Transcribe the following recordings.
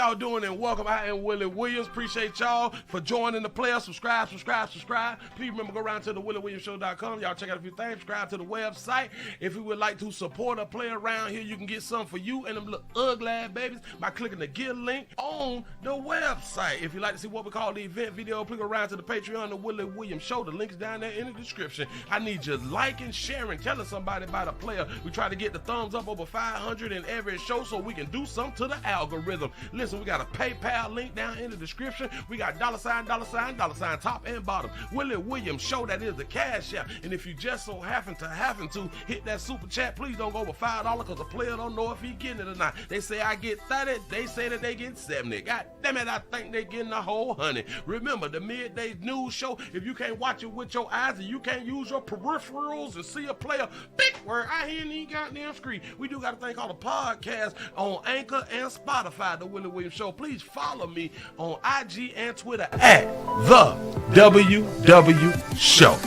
y'all doing and welcome. I am Willie Williams. Appreciate y'all for joining the player. Subscribe. Please remember, go around to the WillieWilliamsShow.com. Y'all check out a few things. Subscribe to the website. If you would like to support a player around here, you can get something for you and them little ugly ass babies by clicking the Get link on the website. If you'd like to see what we call the event video, please go around to the Patreon, the Willie Williams Show. The link's down there in the description. I need you liking, sharing, telling somebody about a player. We try to get the thumbs up over 500 in every show so we can do something to the algorithm. Listen, we got a PayPal link down in the description. We got $, top and bottom. Willie Williams Show, that is the Cash App. And if you just so happen to hit that super chat, please don't go over $5 because the player don't know if he getting it or not. They say I get 30, they say that they get 70. God damn it, I think they getting a whole 100. Remember, the midday news show, if you can't watch it with your eyes and you can't use your peripherals and see a player, big word, I hear any goddamn screen. We do got a thing called a podcast on Anchor and Spotify, the Willie Williams Show. Please follow me on IG and Twitter at the WW Show.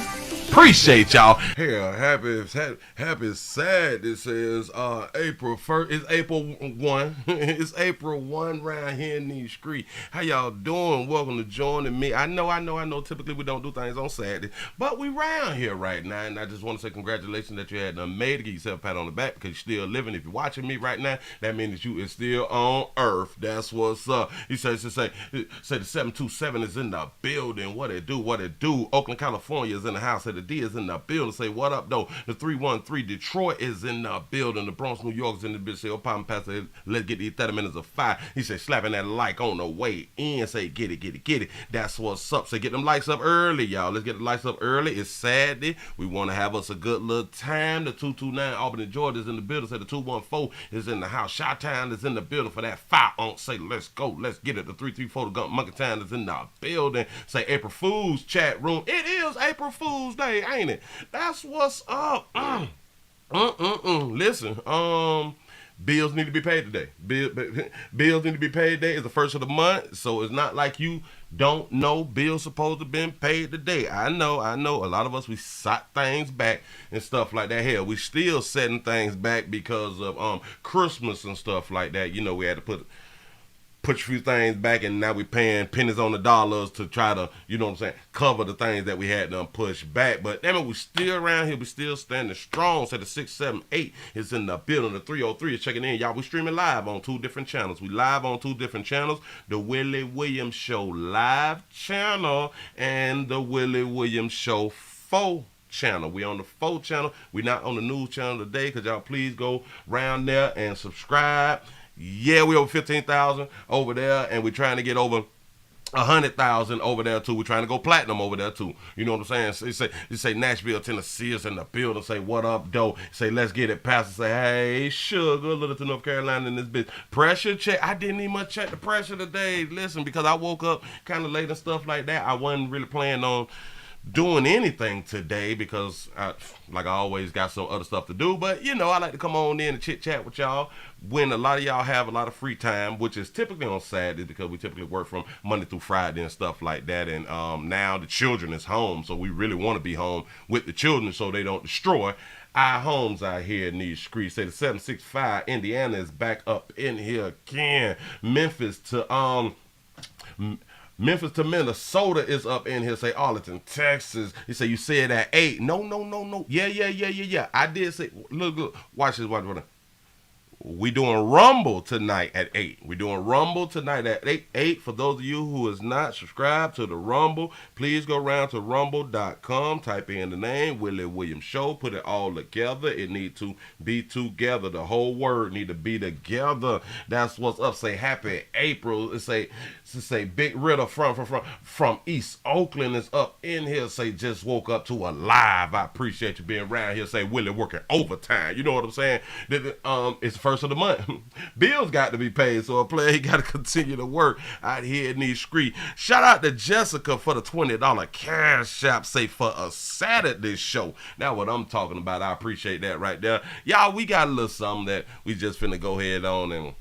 Appreciate y'all. Hell, happy sad. This is April 1st. It's April 1. It's April 1 round here in these streets. How y'all doing? Welcome to joining me. I know. Typically we don't do things on Saturday, but we round here right now, and I just want to say congratulations that you had made to give yourself a pat on the back because you're still living. If you're watching me right now, that means that you is still on Earth. That's what's up. He says to say the 727 is in the building. What it do? Oakland, California is in the house. The D is in the building. Say what up though. The 313 Detroit is in the building. The Bronx, New York is in the building. Say, oh, Papa Pastor, let's get these 30 minutes of fire. He said, slapping that like on the way in. Say, get it. That's what's up. Say, get them likes up early, y'all. Let's get the likes up early. It's Saturday. We want to have us a good little time. The 229 Albany, Georgia is in the building. Say, the 214 is in the house. Chi-Town is in the building for that fire on. Say, let's go. Let's get it. The 334 the Gump Monkey Town is in the building. Say, April Fool's chat room. It is April Fool's Day, ain't it? That's what's up. Listen, bills need to be paid today. Bills need to be paid today. It's the first of the month, so it's not like you don't know bills supposed to have been paid today. I know. A lot of us, we set things back and stuff like that. Hell, we still setting things back because of Christmas and stuff like that. You know, we had to put a few things back, and now we're paying pennies on the dollars to try to, cover the things that we had to push back. But damn it, we still around here. We still standing strong. So the 678 is in the building. The 303 is checking in. Y'all, we streaming live on 2 different channels. We live on 2 different channels. The Willie Williams Show live channel and the Willie Williams Show 4 channel. We on the 4 channel. We not on the news channel today, because y'all please go round there and subscribe. Yeah, we over 15,000 over there, and we're trying to get over 100,000 over there too. We're trying to go platinum over there too. You know what I'm saying? You say Nashville, Tennessee is in the building. Say what up, though? Say let's get it. Pastor say, hey, sugar, little to North Carolina in this bitch. Pressure check. I didn't even much check the pressure today. Listen, because I woke up kind of late and stuff like that. I wasn't really planning on doing anything today because I always got some other stuff to do. But I like to come on in and chit chat with y'all when a lot of y'all have a lot of free time, which is typically on Saturdays because we typically work from Monday through Friday and stuff like that. And now the children is home, so we really want to be home with the children so they don't destroy our homes out here in these streets. Say the 765 Indiana is back up in here again. Memphis to Minnesota is up in here. Say Arlington, Texas. He say you said at 8. No. Yeah. I did say. Look. Watch this. We doing Rumble tonight at 8. We doing Rumble tonight at 8. For those of you who is not subscribed to the Rumble, please go around to rumble.com. Type in the name Willie Williams Show. Put it all together. It need to be together. The whole word need to be together. That's what's up. Say happy April. Say Big Ritter from East Oakland is up in here. Say just woke up to a live. I appreciate you being around here. Say Willie working overtime. You know what I'm saying? It's the first of the month. Bills got to be paid, so a player he got to continue to work out here in these streets. Shout out to Jessica for the $20 cash app. Say for a Saturday show. Now what I'm talking about, I appreciate that right there. Y'all, we got a little something that we just finna go ahead on and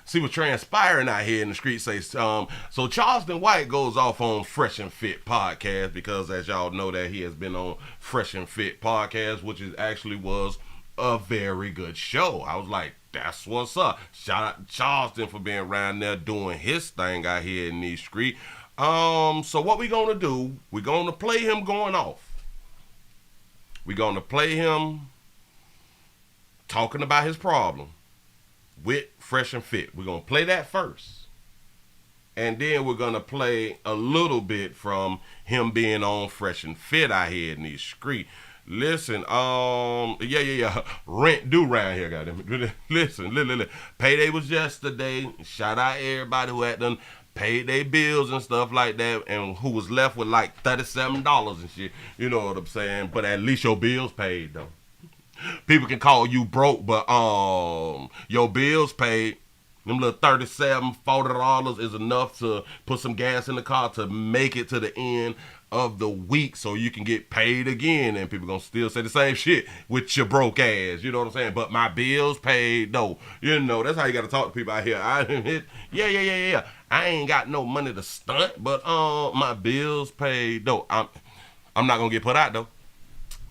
see what's transpiring out here in the streets. Say, so Charleston White goes off on Fresh and Fit podcast because, as y'all know, that he has been on Fresh and Fit podcast, which is actually was a very good show. I was like, that's what's up. Shout out to Charleston for being around there doing his thing out here in these streets. So what we gonna do, we're gonna play him going off. We're gonna play him talking about his problem with Fresh and Fit. We're gonna play that first. And then we're gonna play a little bit from him being on Fresh and Fit out here in these streets. Listen, rent due around here, goddamn. Listen. Payday was yesterday. Shout out everybody who had done paid their bills and stuff like that, and who was left with like $37 and shit. You know what I'm saying? But at least your bills paid though. People can call you broke, but your bills paid. Them little $37, $40 is enough to put some gas in the car to make it to the end of the week so you can get paid again. And people gonna still say the same shit with your broke ass. You know what I'm saying? But my bills paid though. You know, that's how you gotta talk to people out here. Yeah. I ain't got no money to stunt, but my bills paid though. I'm not gonna get put out though.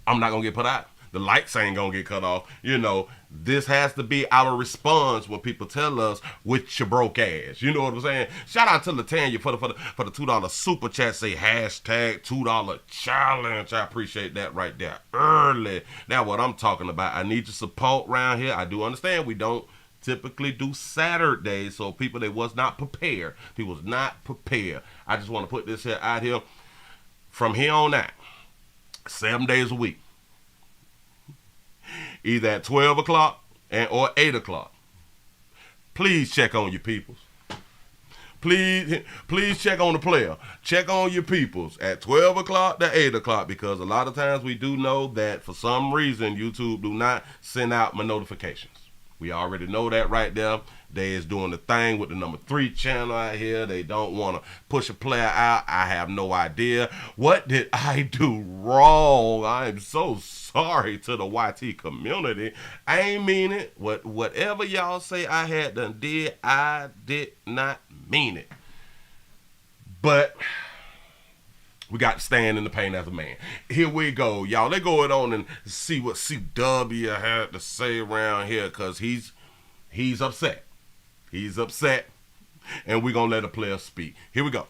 I'm not gonna get put out. The lights ain't gonna get cut off. You know, this has to be our response when people tell us with your broke ass. You know what I'm saying? Shout out to Latanya for the $2 super chat. Say hashtag $2 challenge. I appreciate that right there. Early. That's what I'm talking about. I need your support around here. I do understand we don't typically do Saturdays, so people that was not prepared. People was not prepared. I just want to put this here out here. From here on out, 7 days a week. Either at 12 o'clock or 8 o'clock. Please check on your peoples. Please check on the player. Check on your peoples at 12 o'clock to 8 o'clock, because a lot of times we do know that for some reason YouTube do not send out my notifications. We already know that right there. They is doing the thing with the number 3 channel out here. They don't want to push a player out. I have no idea. What did I do wrong? I am so sorry to the YT community. I ain't mean it. Whatever y'all say I had done did, I did not mean it. But we got to stand in the pain as a man. Here we go, y'all. Let's go on and see what CW had to say around here, because he's upset. He's upset, and we're going to let a player speak. Here we go.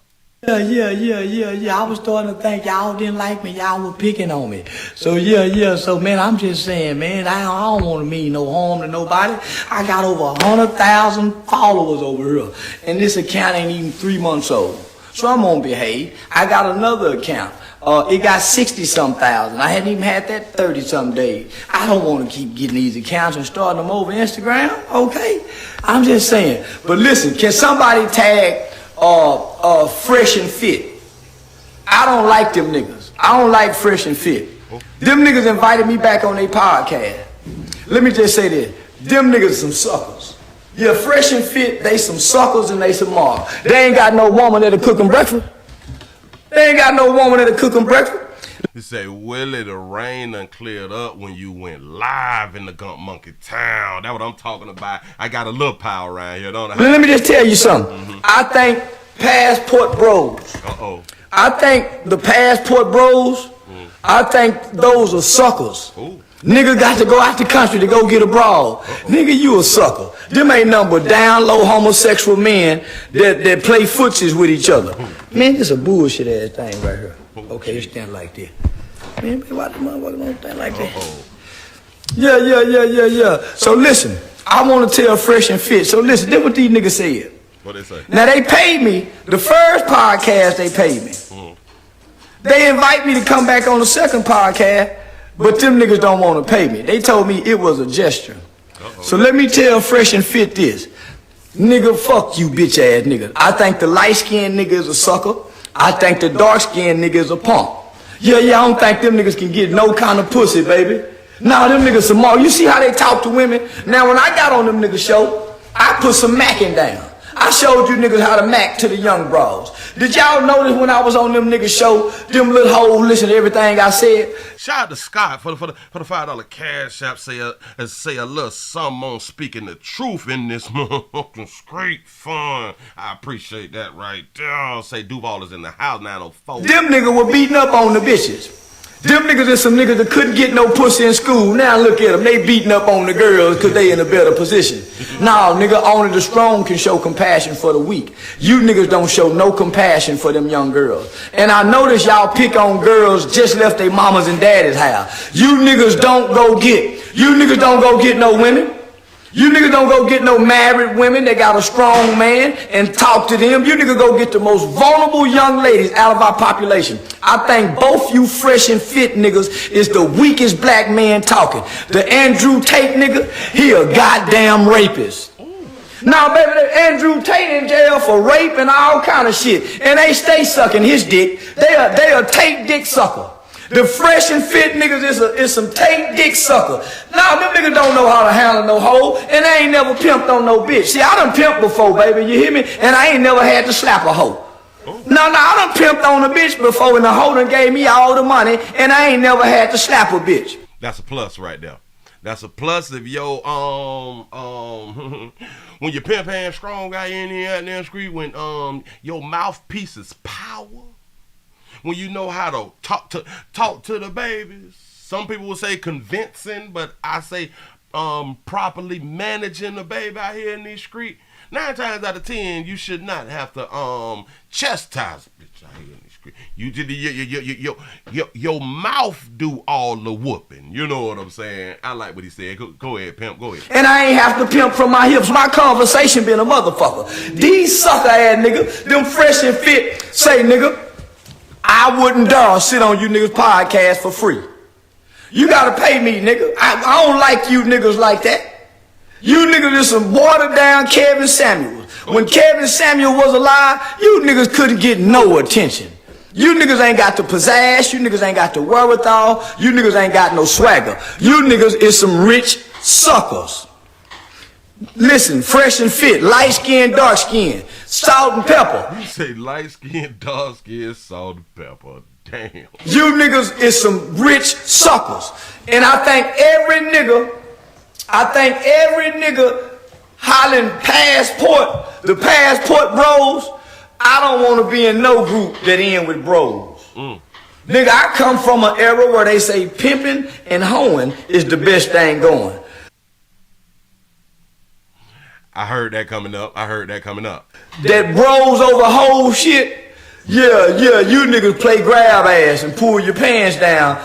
Yeah. I was starting to think y'all didn't like me. Y'all were picking on me. So, yeah. So, man, I'm just saying, man, I don't want to mean no harm to nobody. I got over 100,000 followers over here, and this account ain't even 3 months old. So I'm going to behave. I got another account. It got 60-some thousand. I hadn't even had that 30-some days. I don't want to keep getting these accounts and starting them over Instagram. Okay? I'm just saying. But listen, can somebody tag Fresh and Fit? I don't like them niggas. I don't like Fresh and Fit. Them niggas invited me back on their podcast. Let me just say this. Them niggas some suckers. Yeah, Fresh and Fit, they some suckers and they some marks. They ain't got no woman that'll cook them breakfast. They ain't got no woman that'll cook them breakfast. He say, Willie, the rain done cleared up when you went live in the Gump Monkey Town. That's what I'm talking about. I got a little power around here, don't I? Let me just tell you something. I think Passport Bros. I think the Passport Bros, I think those are suckers. Nigga got to go out the country to go get a broad. Nigga, you a sucker. Them ain't nothing but down low homosexual men that play footsies with each other. Man, this a bullshit ass thing right here. Okay, you stand like this. Man, why the motherfucker don't stand like that? Yeah. So listen, I want to tell Fresh and Fit. So listen, this what these niggas said. What they say? Now they paid me. The first podcast they paid me. They invite me to come back on the second podcast. But them niggas don't want to pay me. They told me it was a gesture. So let me tell Fresh and Fit this. Nigga, fuck you bitch ass nigga. I think the light skinned nigga is a sucker. I think the dark skinned nigga is a punk. Yeah, I don't think them niggas can get no kind of pussy, baby. Nah, them niggas some more. You see how they talk to women? Now when I got on them niggas show, I put some macking down. I showed you niggas how to mac to the young bros. Did y'all notice when I was on them niggas show, them little hoes listen to everything I said? Shout out to Scott for the $5 cash app. Say a little something on speaking the truth in this motherfucking straight fun. I appreciate that right there. Say Duval is in the house 904. Them niggas were beating up on the bitches. Them niggas is some niggas that couldn't get no pussy in school. Now look at them, they beating up on the girls because they in a better position. Nah, nigga, only the strong can show compassion for the weak. You niggas don't show no compassion for them young girls. And I notice y'all pick on girls just left their mamas and daddy's house. You niggas don't go get no women. You niggas don't go get no married women that got a strong man and talk to them. You niggas go get the most vulnerable young ladies out of our population. I think both you fresh and fit niggas is the weakest black man talking. The Andrew Tate nigga, he a goddamn rapist. Now, baby, Andrew Tate in jail for rape and all kind of shit. And they stay sucking his dick. They a Tate dick sucker. The fresh and fit niggas is some Tate dick sucker. Now, them niggas don't know how to handle no hoe, and they ain't never pimped on no bitch. See, I done pimped before, baby, you hear me? And I ain't never had to slap a hoe. No, I done pimped on a bitch before, and the hoe done gave me all the money, and I ain't never had to slap a bitch. That's a plus right there. That's a plus if your when your pimp hand strong guy in here out there in the street, when your mouthpiece is power. When you know how to talk to the babies. Some people will say convincing, but I say properly managing the baby out here in these streets. 9 times out of 10, you should not have to chastise a bitch out here in these streets. You did your mouth do all the whooping. You know what I'm saying? I like what he said. Go ahead, pimp. Go ahead. And I ain't have to pimp from my hips. My conversation been a motherfucker. These sucker ass niggas, them fresh and fit, say nigga, I wouldn't dare sit on you niggas podcast for free. You gotta pay me, nigga. I don't like you niggas like that. You niggas is some watered down Kevin Samuels. When Kevin Samuel was alive, you niggas couldn't get no attention. You niggas ain't got the pizzazz. You niggas ain't got the wherewithal. You niggas ain't got no swagger. You niggas is some rich suckers. Listen, fresh and fit, light skin, dark skin, salt and pepper. You say light skin, dark skin, salt and pepper. Damn. You niggas is some rich suckers. And I think every nigga hollering passport, the passport bros, I don't want to be in no group that end with bros. Nigga, I come from an era where they say pimping and hoeing is the best thing going. I heard that coming up. That bros over whole shit. Yeah, you niggas play grab ass and pull your pants down.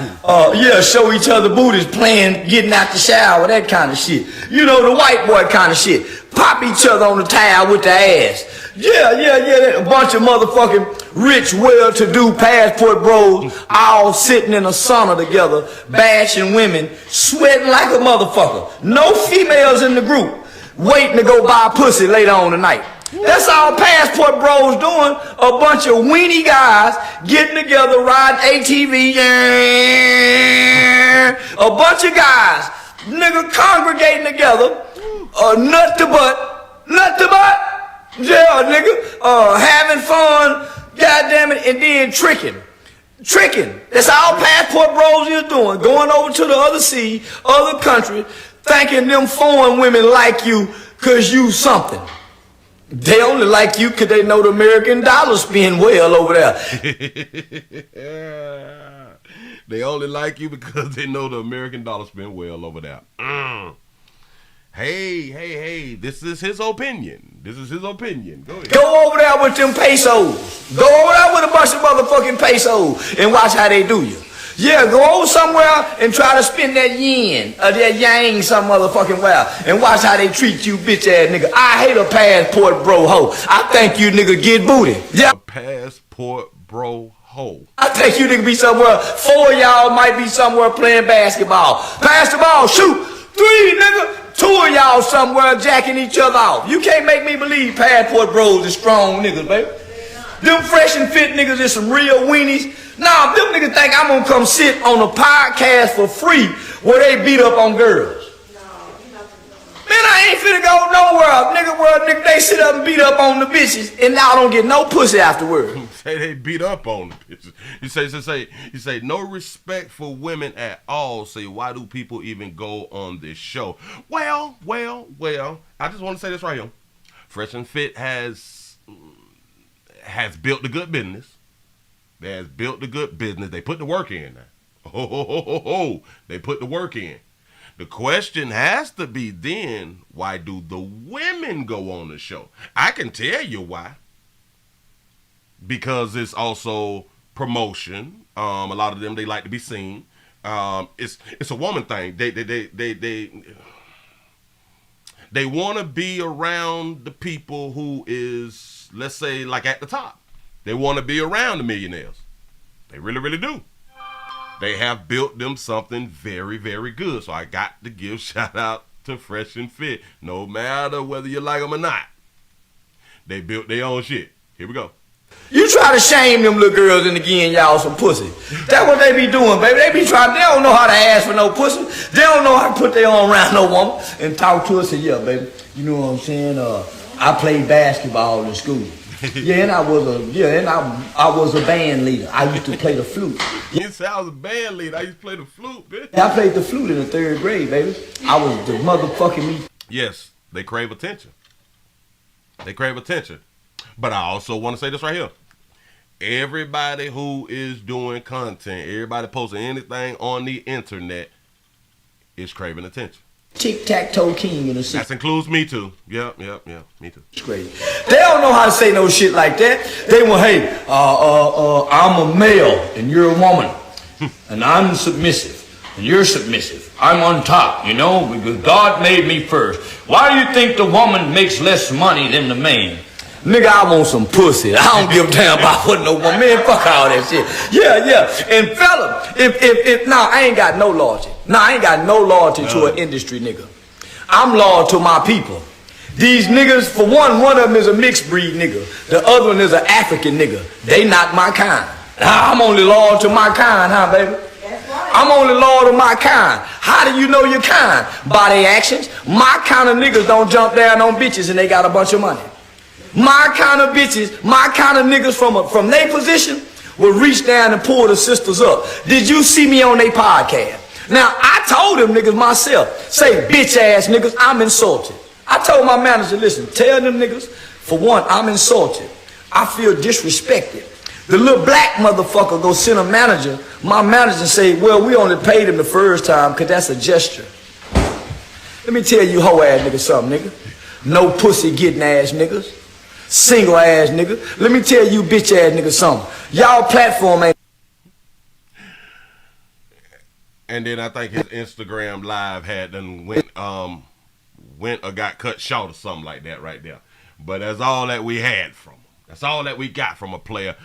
Show each other booties, playing, getting out the shower, that kind of shit. You know, the white boy kind of shit. Pop each other on the towel with the ass. Yeah, a bunch of motherfucking rich, well-to-do passport bros all sitting in a sauna together, bashing women, sweating like a motherfucker. No females in the group, waiting to go buy pussy later on tonight. That's all passport bros doing. A bunch of weenie guys getting together, riding ATV. A bunch of guys, nigga, congregating together, nut to butt. Yeah, nigga, having fun, goddamn it, and then tricking. That's all passport bros is doing. Going over to the other sea, other country, thinking them foreign women like you cause you something. They only like you because they know the American dollar spend well over there. They only like you because they know the American dollar spend well over there. Hey, this is his opinion. Go ahead. Go over there with them pesos. Go over there with a bunch of motherfucking pesos and watch how they do you. Yeah, go over somewhere and try to spend that yen or that yang some motherfucking well and watch how they treat you bitch ass nigga. I hate a passport bro hoe. I think you nigga get booty. Yeah. A passport bro hoe. I think you nigga be somewhere. 4 of y'all might be somewhere playing basketball. Pass the ball, shoot. 3 nigga. 2 of y'all somewhere jacking each other off. You can't make me believe passport bros is strong niggas, baby. Them fresh and fit niggas is some real weenies. Nah, them niggas think I'm gonna come sit on a podcast for free where they beat up on girls. Man, I ain't finna go nowhere. Nigga, they sit up and beat up on the bitches and y'all don't get no pussy afterwards. Say they beat up on the bitches. You say no respect for women at all. Say, why do people even go on this show? Well, I just want to say this right here. Fresh and Fit has built a good business. They put the work in now. They put the work in. The question has to be then, why do the women go on the show? I can tell you why. Because it's also promotion. A lot of them, they like to be seen. It's a woman thing. They want to be around the people who is, let's say, like at the top. They want to be around the millionaires. They really, really do. They have built them something very, very good. So I got to give shout out to Fresh and Fit. No matter whether you like them or not. They built their own shit. Here we go. You try to shame them little girls into getting y'all some pussy. That's what they be doing, baby. They don't know how to ask for no pussy. They don't know how to put their arm around no woman and talk to us and yeah, baby. You know what I'm saying? I played basketball in school. Yeah, and I was a band leader. I used to play the flute. You said I was a band leader. I used to play the flute, bitch. I played the flute in the 3rd grade, baby. I was the motherfucking me. Yes, they crave attention. They crave attention. But I also want to say this right here. Everybody who is doing content, everybody posting anything on the internet is craving attention. Tic-tac-toe king in the city. That includes me too. Yep, me too. It's crazy. They don't know how to say no shit like that. They want, hey, I'm a male and you're a woman. And I'm submissive and you're submissive. I'm on top, you know, because God made me first. Why do you think the woman makes less money than the man? Nigga, I want some pussy. I don't give a damn about what no woman. Man, fuck all that shit. Yeah. And fella, if I ain't got no loyalty. I ain't got no loyalty to an industry nigga. I'm loyal to my people. These niggas, for one of them is a mixed breed nigga. The other one is an African nigga. They not my kind. I'm only loyal to my kind, huh, baby? I'm only loyal to my kind. How do you know your kind? By their actions. My kind of niggas don't jump down on bitches and they got a bunch of money. My kind of bitches, my kind of niggas from their position will reach down and pull the sisters up. Did you see me on their podcast? Now, I told them niggas myself, say bitch ass niggas, I'm insulted. I told my manager, listen, tell them niggas, for one, I'm insulted. I feel disrespected. The little black motherfucker go send a manager, my manager say, well, we only paid him the first time because that's a gesture. Let me tell you hoe ass niggas something, nigga. No pussy getting ass niggas. Single ass nigga. Let me tell you bitch ass nigga something. Y'all platform ain't. And then I think his Instagram live had done went or got cut short or something like that right there. But that's all that we had from him. That's all that we got from a player.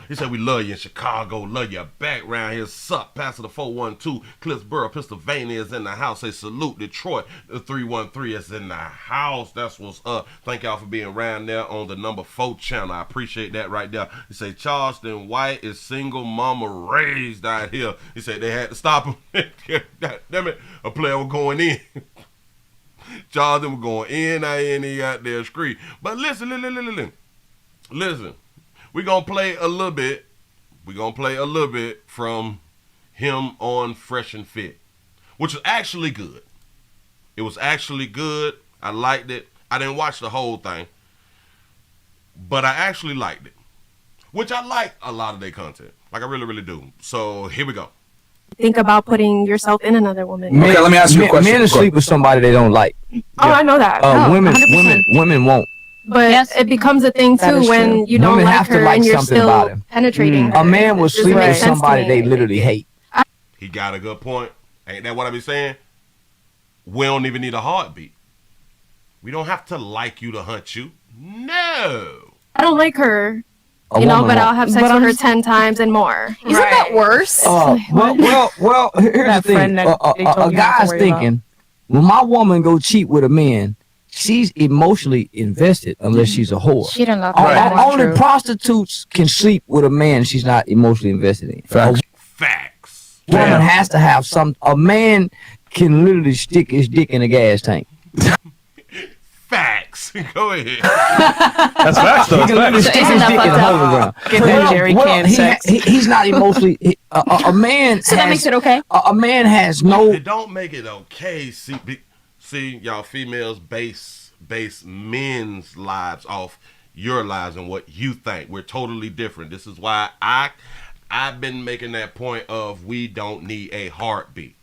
He said we love you in Chicago, love your background here. Sup, Pastor the 412, Cliffsboro, Pennsylvania is in the house. Say salute Detroit, the 313 is in the house. That's what's up. Thank y'all for being around there on the number 4 channel. I appreciate that right there. He said Charleston White is single mama raised out here. He said they had to stop him. God damn it, a player was going in. Charleston was going in, he out there scream. But listen. Listen, we're going to play a little bit. We're going to play a little bit from him on Fresh and Fit, which was actually good. It was actually good. I liked it. I didn't watch the whole thing, but I actually liked it, which I like a lot of their content. Like I really, really do. So here we go. Think about putting yourself in another woman. Okay, let me ask you a question. Men sleep with somebody they don't like. Oh, yeah. I know that. Women won't. But yes, it becomes a thing too when you don't like her and you're still penetrating. A man will sleep with somebody they literally hate. He got a good point. Ain't that what I be saying? We don't even need a heartbeat. We don't have to like you to hunt you. No. I don't like her. But I'll have sex with her 10 times and more. Isn't that worse? Well, here's the thing. A guy's thinking, when my woman go cheat with a man, she's emotionally invested unless she's a whore. She don't love her. Only prostitutes can sleep with a man she's not emotionally invested in. Facts. A woman has to have a man can literally stick his dick in a gas tank. Facts. Go ahead. That's facts, though. He can literally stick his dick in the hole in the ground. Get that jerry can sex. He's not emotionally. A man. So that makes it okay. A man has no. It don't make it okay. See, y'all females base men's lives off your lives and what you think. We're totally different. This is why I've been making that point of we don't need a heartbeat.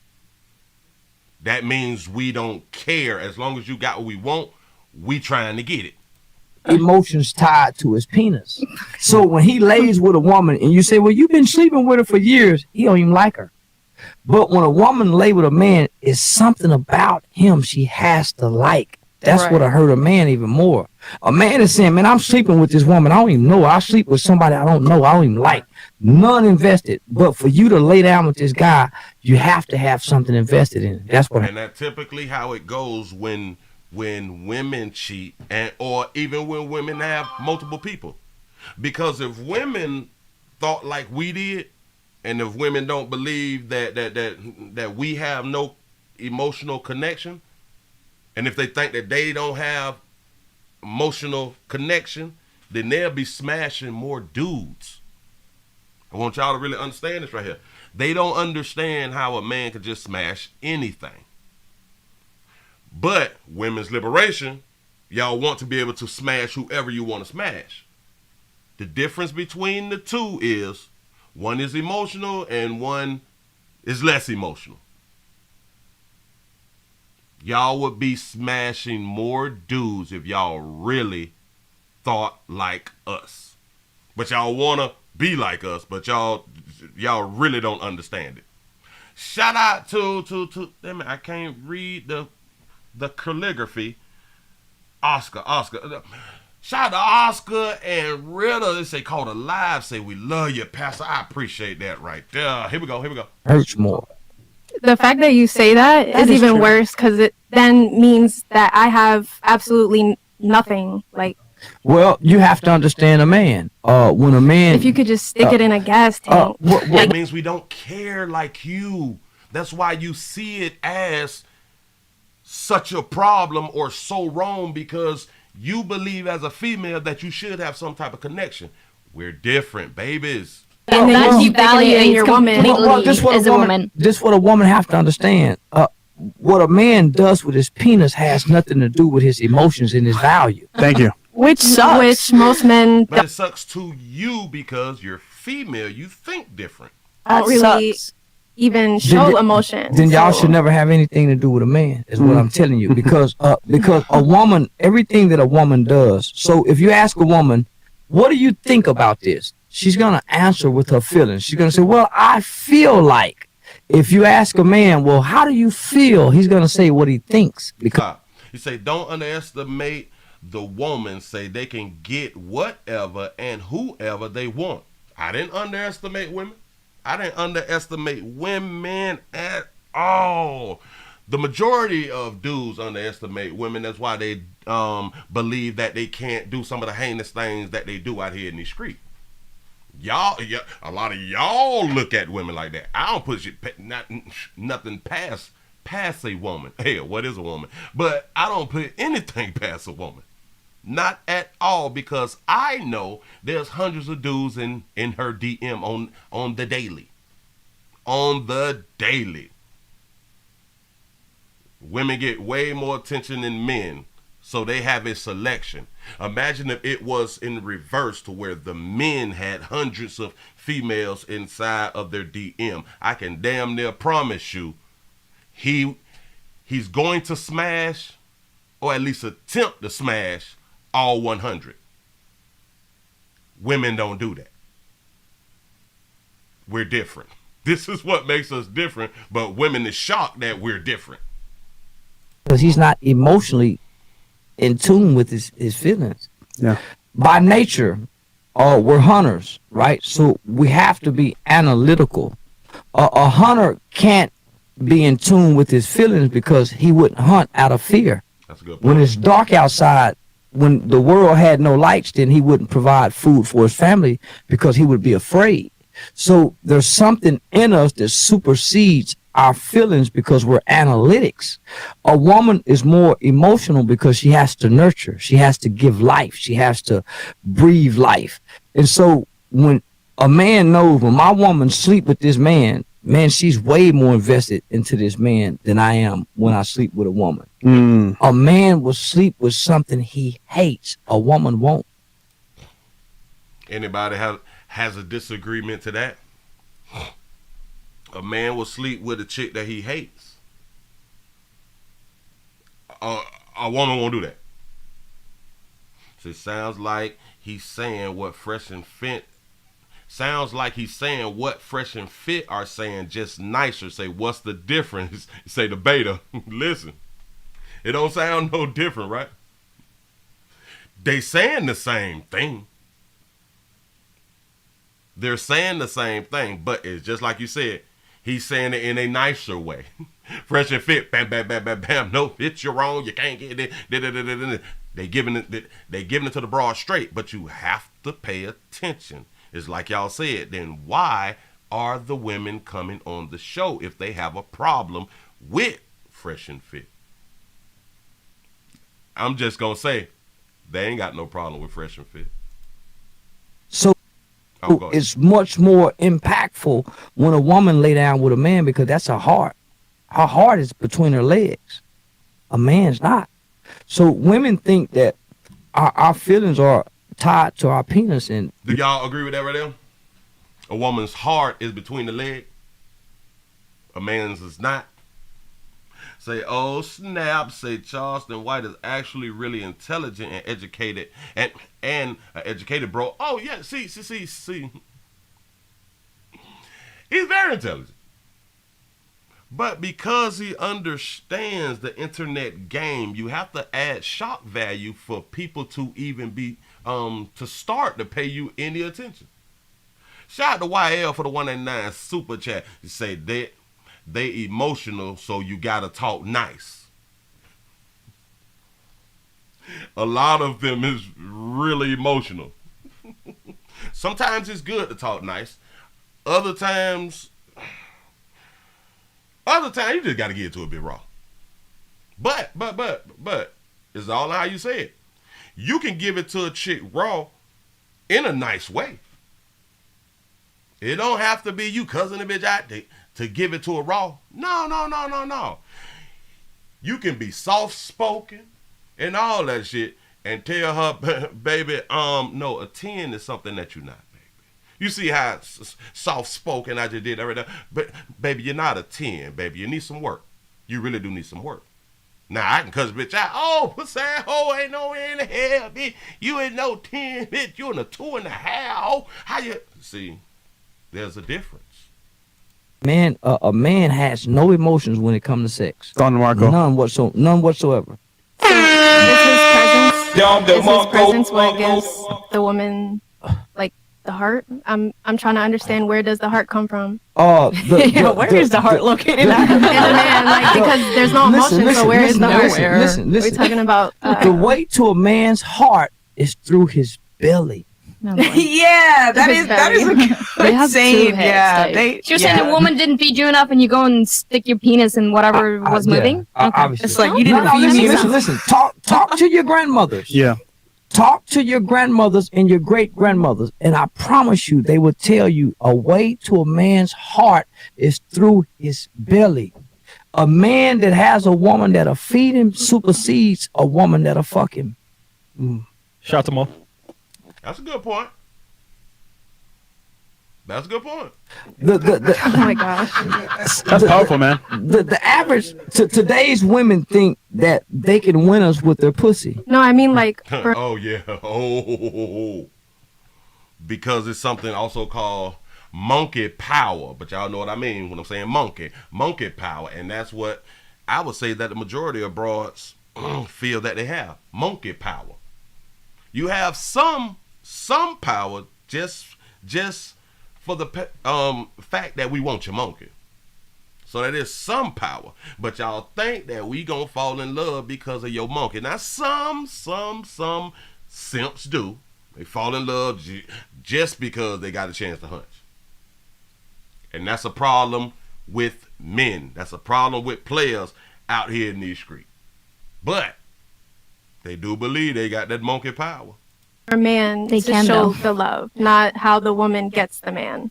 That means we don't care. As long as you got what we want, we trying to get it. Emotions tied to his penis. So when he lays with a woman and you say, well, you've been sleeping with her for years, he don't even like her. But when a woman lay with a man, it's something about him she has to like. That's Right. what'll hurt a man even more. A man is saying, man, I'm sleeping with this woman. I don't even know her. I sleep with somebody I don't know. I don't even like. None invested. But for you to lay down with this guy, you have to have something invested in it. That's what. And that's typically how it goes when women cheat, and or even when women have multiple people. Because if women thought like we did, and if women don't believe that we have no emotional connection, and if they think that they don't have emotional connection, then they'll be smashing more dudes. I want y'all to really understand this right here. They don't understand how a man could just smash anything. But women's liberation, y'all want to be able to smash whoever you want to smash. The difference between the two is one is emotional and one is less emotional. Y'all would be smashing more dudes if y'all really thought like us. But y'all want to be like us, but y'all really don't understand it. Shout out to damn it, I can't read the calligraphy. Oscar. Shout out to Oscar and Rita. They say call it live. Say we love you, Pastor. I appreciate that right there. Here we go. Hurts more. The fact that you say that is even true. worse, because it then means that I have absolutely nothing. Like, Well, you have to understand a man. When a man, if you could just stick it in a gas tank. It means we don't care like you. That's why you see it as such a problem or so wrong, because you believe as a female that you should have some type of connection. We're different, babies. And then That you keep thinking it in your woman. completely this what as a woman. This what a woman have to understand. What a man does with his penis has nothing to do with his emotions and his value. Thank you. Which sucks. Which most men But it sucks to you because you're female. You think different. don't really even show emotion. Then y'all So- should never have anything to do with a man, is what I'm telling you. Because a woman, everything that a woman does. So if you ask a woman, what do you think about this? She's gonna answer with her feelings. She's gonna say, well, I feel like. If you ask a man, well, how do you feel? He's gonna say what he thinks. Because You say don't underestimate the woman. Say they can get whatever and whoever they want. I didn't underestimate women. I didn't underestimate women at all. The majority of dudes underestimate women. That's why they believe that they can't do some of the heinous things that they do out here in these streets. Y'all, a lot of y'all look at women like that. I don't put nothing past a woman. Hell, what is a woman? But I don't put anything past a woman. Not at all, because I know there's hundreds of dudes in her DM on the daily. On the daily. Women get way more attention than men, so they have a selection. Imagine if it was in reverse, to where the men had hundreds of females inside of their DM. I can damn near promise you he's going to smash, or at least attempt to smash, all 100. Women don't do that. We're different. This is what makes us different, but women is shocked that we're different. he's not emotionally in tune with his feelings. Yeah. By nature, we're hunters, right? So we have to be analytical. A hunter can't be in tune with his feelings because he wouldn't hunt out of fear. That's a good point. When it's dark outside, when the world had no lights, then he wouldn't provide food for his family because he would be afraid. So there's something in us that supersedes our feelings because we're analytics. A woman is more emotional because she has to nurture. She has to give life. She has to breathe life. And so when a man knows, when my woman sleep with this man, she's way more invested into this man than I am when I sleep with a woman. A man will sleep with something he hates. A woman won't. Anybody has a disagreement to that? A man will sleep with a chick that he hates. A woman won't do that. So it sounds like he's saying what Fresh and Fit. Sounds like he's saying what Fresh and Fit are saying, just nicer. Say, what's the difference? Say the beta. Listen, it don't sound no different, right? They saying the same thing. They're saying the same thing, but it's just like you said. He's saying it in a nicer way. Fresh and Fit, bam, bam, bam, bam, bam. No, bitch, you're wrong. You can't get it. They giving it to the broad straight, but you have to pay attention. It's like y'all said. Then why are the women coming on the show if they have a problem with Fresh and Fit? I'm just gonna say they ain't got no problem with Fresh and Fit. So it's much more impactful when a woman lay down with a man because that's her heart. Her heart is between her legs. A man's not. So women think that our feelings are tied to our penis. And do y'all agree with that right there? A woman's heart is between the legs. A man's is not. Say, oh snap! Say Charleston White is actually really intelligent and educated, and an educated bro. Oh yeah, see. He's very intelligent, but because he understands the internet game, you have to add shock value for people to even be to start to pay you any attention. Shout out to YL for the 189 super chat. You say that. They emotional, so you gotta talk nice. A lot of them is really emotional. Sometimes it's good to talk nice. Other times you just gotta get to it a bit raw. But it's all how you say it. You can give it to a chick raw in a nice way. It don't have to be you cussing the bitch out to give it to a raw. No. You can be soft-spoken and all that shit and tell her, baby, no, a 10 is something that you're not, baby. You see how soft-spoken I just did that right there? But, baby, you're not a 10, baby. You need some work. You really do need some work. Now, I can cuss a bitch out. Oh, pussy hoe ain't no in the hell, bitch. You ain't no 10, bitch. You in a 2.5, hoe. How you... See, there's a difference. Man, a man has no emotions when it comes to sex. Don DeMarco. None whatsoever. Is his presence what gives the woman like the heart? I'm trying to understand, where does the heart come from? Where is the heart located? In the man, like, because there's no emotion, so where is the heart? Listen. We're talking about the way to a man's heart is through his belly. Yeah, that is a good saying. Yeah, she was saying the woman didn't feed you enough, and you go and stick your penis in whatever was moving. Obviously, it's like you didn't feed me. Listen. Talk to your grandmothers. Yeah. Talk to your grandmothers and your great grandmothers, and I promise you, they will tell you a way to a man's heart is through his belly. A man that has a woman that'll feed him supersedes a woman that'll fuck him. Shout out to Mo. That's a good point. That's a good point. oh my gosh. That's powerful, man. The average today's women think that they can win us with their pussy. No, I mean like. Oh yeah. Oh. Because it's something also called monkey power, but y'all know what I mean when I'm saying monkey power, and that's what I would say that the majority of broads feel that they have, monkey power. You have some power just for the fact that we want your monkey. So that is some power. But y'all think that we gonna fall in love because of your monkey. Now some simps do. They fall in love just because they got a chance to hunch. And that's a problem with men. That's a problem with players out here in these streets. But they do believe they got that monkey power. For man to show the love, not how the woman gets the man.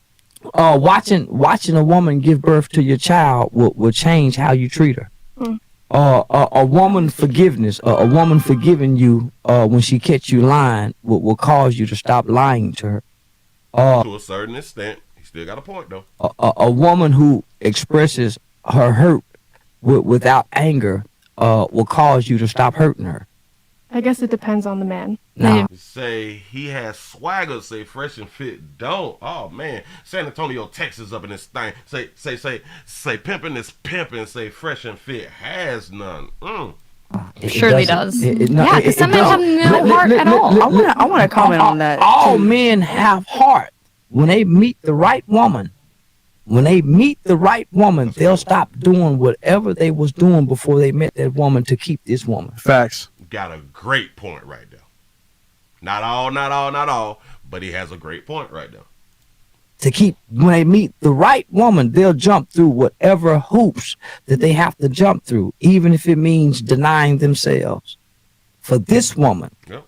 Watching a woman give birth to your child will change how you treat her. A woman forgiveness, a woman forgiving you when she catch you lying will cause you to stop lying to her. To a certain extent, Still got a point though. A woman who expresses her hurt without anger will cause you to stop hurting her. I guess it depends on the man. Now, Say he has swagger. Say fresh and fit don't. Oh man, San Antonio, Texas, up in this thing. Say pimping is pimping. Say fresh and fit has none. Surely does. Yeah, because some men have no heart at all. I want to comment on that. All men have heart. When they meet the right woman, they'll stop doing whatever they was doing before they met that woman to keep this woman. Facts. Got a great point right there. Not all, but he has a great point right there. When they meet the right woman, they'll jump through whatever hoops that they have to jump through, even if it means denying themselves for this woman. Yep.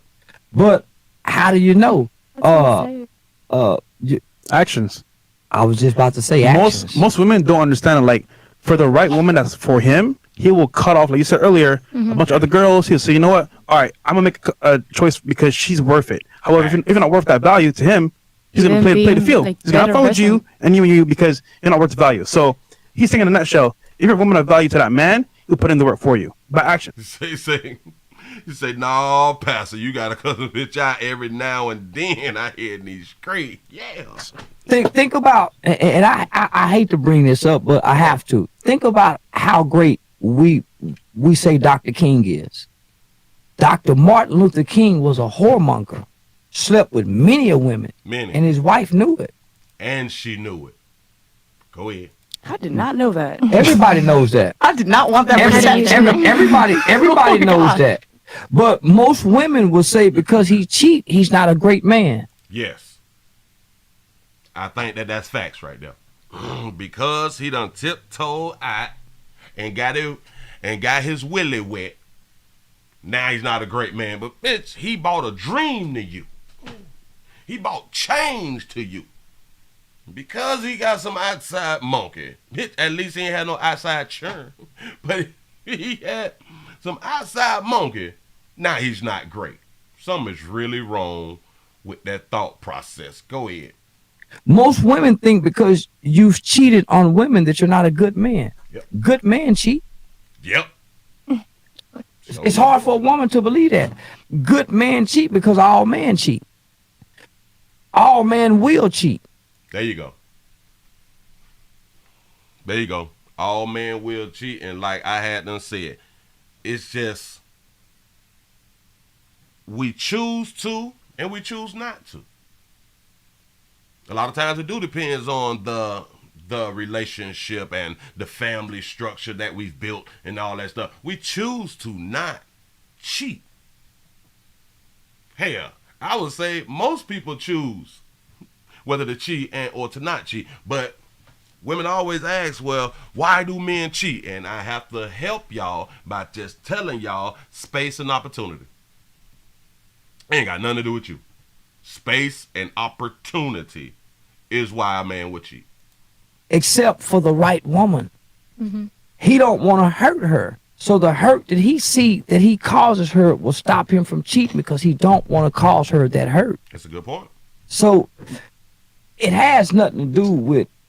But how do you know? Actions. I was just about to say actions. Most women don't understand it. Like, for the right woman that's for him, he will cut off, like you said earlier, a bunch of other girls. He'll say, you know what? All right, I'm going to make a choice because she's worth it. However, if you're not worth that value to him, he's going to play the field. He's going to follow you and you because you're not worth the value. So he's saying in a nutshell, if you're a woman of value to that man, he'll put in the work for you by action. You say, no, Pastor, you got to cut a bitch out every now and then. I hear these screams. Yeah. Think about, and I hate to bring this up, but I have to. Think about how great we say Dr. King is. Dr. Martin Luther King was a whoremonger, slept with many a women, and his wife knew it. And she knew it. Go ahead. I did not know that. Everybody knows that. I did not want that perception. Everybody knows that. But most women will say because he cheat, he's not a great man. Yes. I think that's facts right there. Because he done tiptoed out and got his Willie wet. Now he's not a great man. But bitch, he bought a dream to you. He bought change to you. Because he got some outside monkey. Bitch, at least he ain't had no outside churn. But he had some outside monkey. Now he's not great. Something's really wrong with that thought process. Go ahead. Most women think because you've cheated on women that you're not a good man. Yep. Good man cheat. Yep. It's hard for a woman to believe that. Good man cheat because all men cheat. All men will cheat. There you go. There you go. All men will cheat, and like I had done said, it's just we choose to and we choose not to. A lot of times it do depends on the relationship and the family structure that we've built and all that stuff. We choose to not cheat. Hell, I would say most people choose whether to cheat or to not cheat. But women always ask, well, why do men cheat? And I have to help y'all by just telling y'all space and opportunity. Ain't got nothing to do with you. Space and opportunity is why a man would cheat. Except for the right woman. Mm-hmm. He don't want to hurt her. So the hurt that he see that he causes her will stop him from cheating because he don't want to cause her that hurt. That's a good point. So it has nothing to do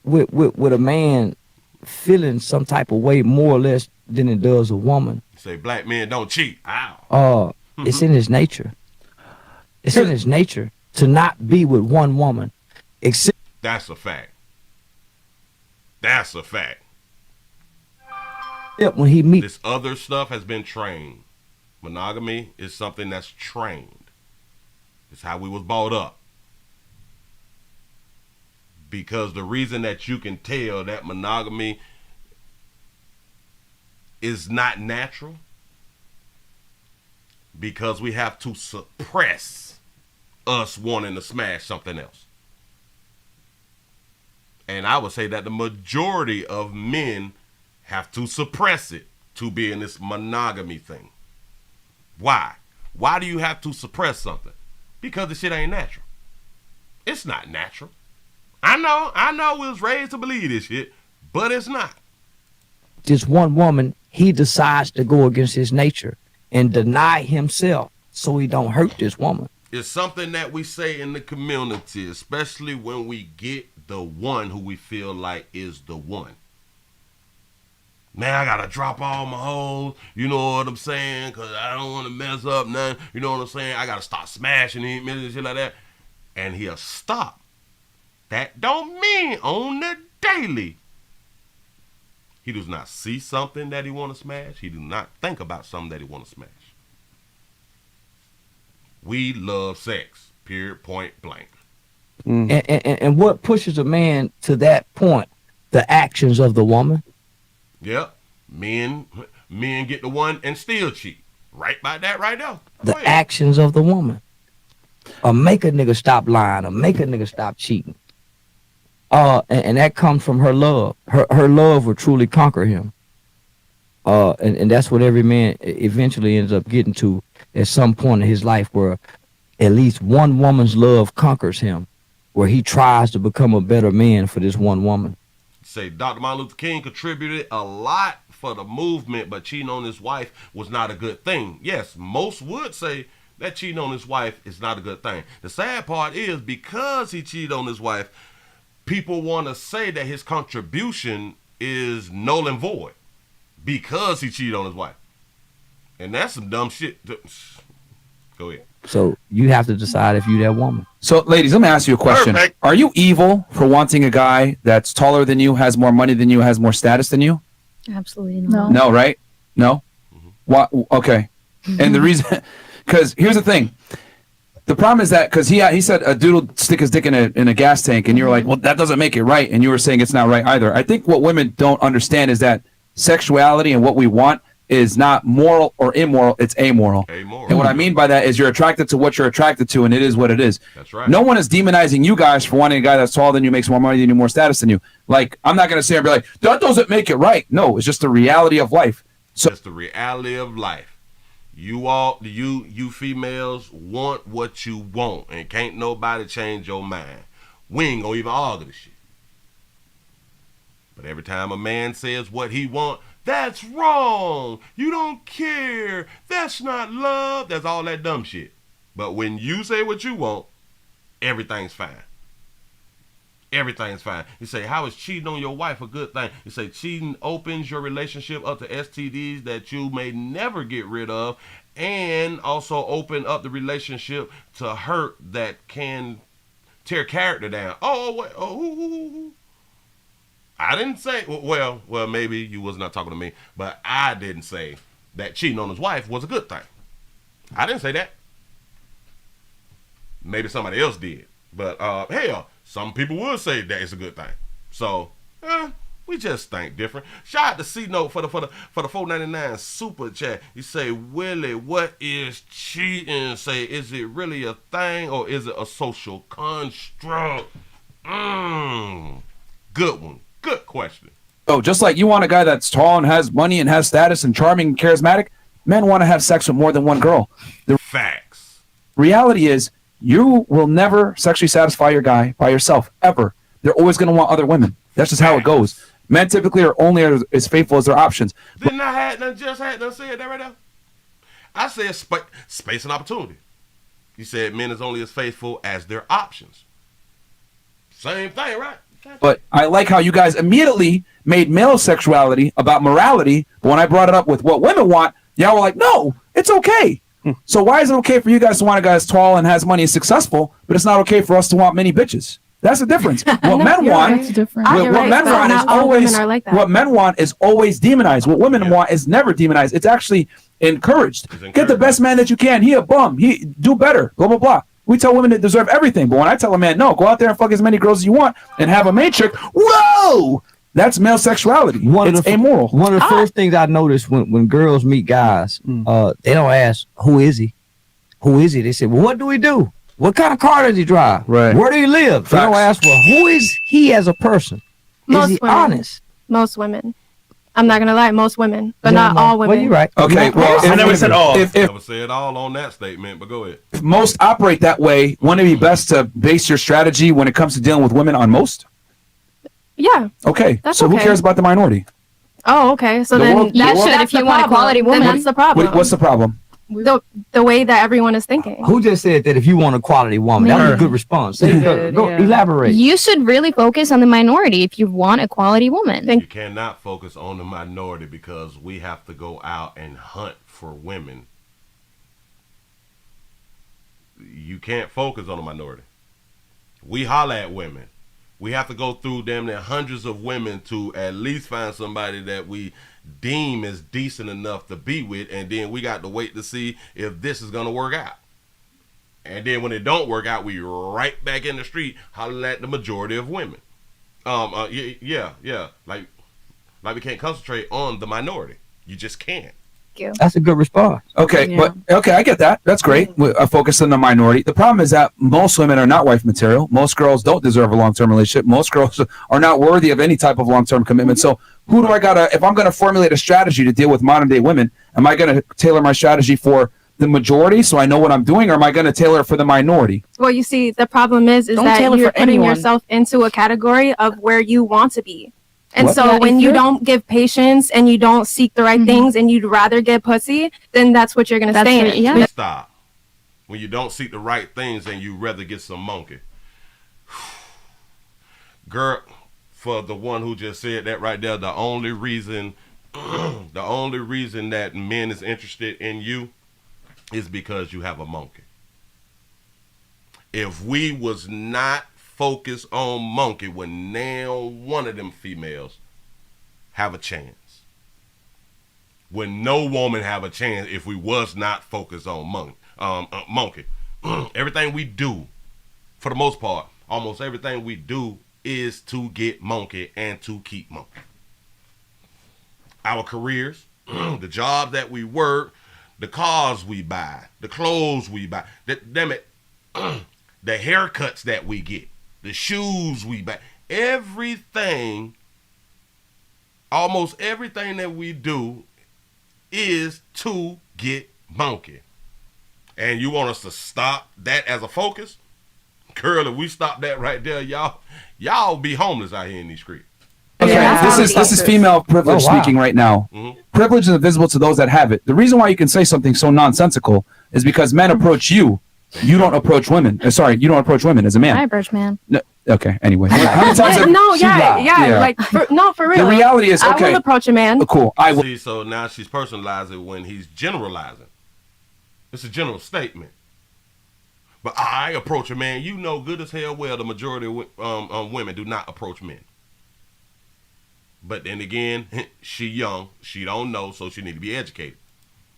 with a man feeling some type of way more or less than it does a woman. You say black men don't cheat. Ow. It's in his nature. It's in his nature to not be with one woman. Except that's a fact. That's a fact. When he meets this other stuff has been trained. Monogamy is something that's trained. It's how we was brought up. Because the reason that you can tell that monogamy is not natural, because we have to suppress us wanting to smash something else. And I would say that the majority of men have to suppress it to be in this monogamy thing. Why? Why do you have to suppress something? Because the shit ain't natural. It's not natural. I know we was raised to believe this shit, but it's not. This one woman, he decides to go against his nature and deny himself so he don't hurt this woman. It's something that we say in the community, especially when we get the one who we feel like is the one. Man, I gotta drop all my hoes, you know what I'm saying? Cause I don't wanna mess up nothing, you know what I'm saying? I gotta start smashing these men and shit like that. And he'll stop. That don't mean on the daily. He does not see something that he wanna smash. He do not think about something that he wanna smash. We love sex, period, point blank. And what pushes a man to that point? The actions of the woman. Yep. Men get the one and still cheat. Right by that right there. The actions of the woman. Or make a nigga stop lying, or make a nigga stop cheating. And that comes from her love. Her love will truly conquer him. And that's what every man eventually ends up getting to at some point in his life, where at least one woman's love conquers him, where he tries to become a better man for this one woman. Say Dr. Martin Luther King contributed a lot for the movement, but cheating on his wife was not a good thing. Yes, most would say that cheating on his wife is not a good thing. The sad part is, because he cheated on his wife, people want to say that his contribution is null and void because he cheated on his wife. And that's some dumb shit. Go ahead. So you have to decide if you that woman. So, ladies, let me ask you a question. Perfect. Are you evil for wanting a guy that's taller than you, has more money than you, has more status than you? Absolutely not. No, right? No? What? Okay. And the reason, because here's the thing. The problem is that, because he said a dude will stick his dick in a gas tank, and you're like, well, that doesn't make it right. And you were saying it's not right either. I think what women don't understand is that sexuality and what we want is not moral or immoral, it's amoral. And what I mean by that is you're attracted to what you're attracted to, and it is what it is. That's right. No one is demonizing you guys for wanting a guy that's taller than you, makes more money than you, more status than you. Like, I'm not going to sit here and be like, that doesn't make it right. No, it's just the reality of life. So it's the reality of life. You females want what you want, and can't nobody change your mind. We ain't gonna even argue this shit. But every time a man says what he want, that's wrong. You don't care. That's not love. That's all that dumb shit. But when you say what you want, everything's fine. Everything's fine. You say, how is cheating on your wife a good thing? You say, cheating opens your relationship up to STDs that you may never get rid of, and also open up the relationship to hurt that can tear character down. I didn't say, well, maybe you was not talking to me, but I didn't say that cheating on his wife was a good thing. I didn't say that. Maybe somebody else did. But, hell, some people would say that it's a good thing. So, we just think different. Shout out to C-Note for the $4.99 super chat. You say, Willie, what is cheating? Say, is it really a thing, or is it a social construct? Good one. Good question. Oh, just like you want a guy that's tall and has money and has status and charming and charismatic, men want to have sex with more than one girl. The facts. Reality is, you will never sexually satisfy your guy by yourself, ever. They're always going to want other women. That's just how it goes. Men typically are only as faithful as their options. Didn't I had done said that right now? I said space and opportunity. You said men is only as faithful as their options. Same thing, right? But I like how you guys immediately made male sexuality about morality, but when I brought it up with what women want, y'all were like, no, it's okay. So why is it okay for you guys to want a guy that's tall and has money and successful, but it's not okay for us to want many bitches? That's the difference. What men want, what men want is always demonized. What women want is never demonized. It's actually encouraged. Get the best man that you can. He a bum. He do better. Blah blah blah. We tell women they deserve everything, but when I tell a man, no, go out there and fuck as many girls as you want and have a main chick, whoa, that's male sexuality. It's amoral. One of the first things I noticed when girls meet guys, they don't ask, who is he? Who is he? They say, well, what do we do? What kind of car does he drive? Right. Where do he live? Facts. They don't ask, well, who is he as a person? Is he honest? Most women. I'm not going to lie, most women, but not all women. Well, you're right. Okay, well, I never said all. Never said all on that statement, but go ahead. If most operate that way, wouldn't it be best to base your strategy when it comes to dealing with women on most? Yeah. Okay, so who cares about the minority? Oh, okay. So then if you want a quality woman, that's the problem. What's the problem? the way that everyone is thinking. Who just said that if you want a quality woman? That was a good response. Go elaborate. You should really focus on the minority if you want a quality woman. You cannot focus on the minority because we have to go out and hunt for women. You can't focus on the minority. We holler at women. We have to go through damn near hundreds of women to at least find somebody that we deem is decent enough to be with, and then we got to wait to see if this is gonna work out. And then when it don't work out, we right back in the street hollering at the majority of women. Yeah. Like we can't concentrate on the minority. You just can't. That's a good response. Okay, but I get that. That's great. I focus on the minority. The problem is that most women are not wife material. Most girls don't deserve a long-term relationship. Most girls are not worthy of any type of long-term commitment. So who do I gotta? If I'm gonna formulate a strategy to deal with modern-day women, am I gonna tailor my strategy for the majority so I know what I'm doing, or am I gonna tailor it for the minority? Well, you see, the problem is that you're putting yourself into a category of where you want to be. And so when you don't give patience and you don't seek the right things and you'd rather get pussy, then that's what you're going to stay in. Yeah. Stop. When you don't seek the right things and you rather get some monkey. Girl, for the one who just said that right there, the only reason that men is interested in you is because you have a monkey. If we was not focus on monkey, when now one of them females have a chance. When no woman have a chance if we was not focused on monkey. Everything we do, for the most part, almost everything we do is to get monkey and to keep monkey. Our careers, the job that we work, the cars we buy, the clothes we buy, the haircuts that we get, the shoes we buy, everything, almost everything that we do is to get monkey. And you want us to stop that as a focus? Girl, if we stop that right there, y'all be homeless out here in these streets. Okay, this is female privilege speaking right now. Mm-hmm. Privilege is invisible to those that have it. The reason why you can say something so nonsensical is because men approach you. You don't approach women. You don't approach women as a man. I approach man. No, okay, anyway. For real. The reality is, okay. I will approach a man. Cool. I will. See, so now she's personalizing when he's generalizing. It's a general statement. But I approach a man. You know good as hell well the majority of women do not approach men. But then again, she young. She don't know, so she need to be educated.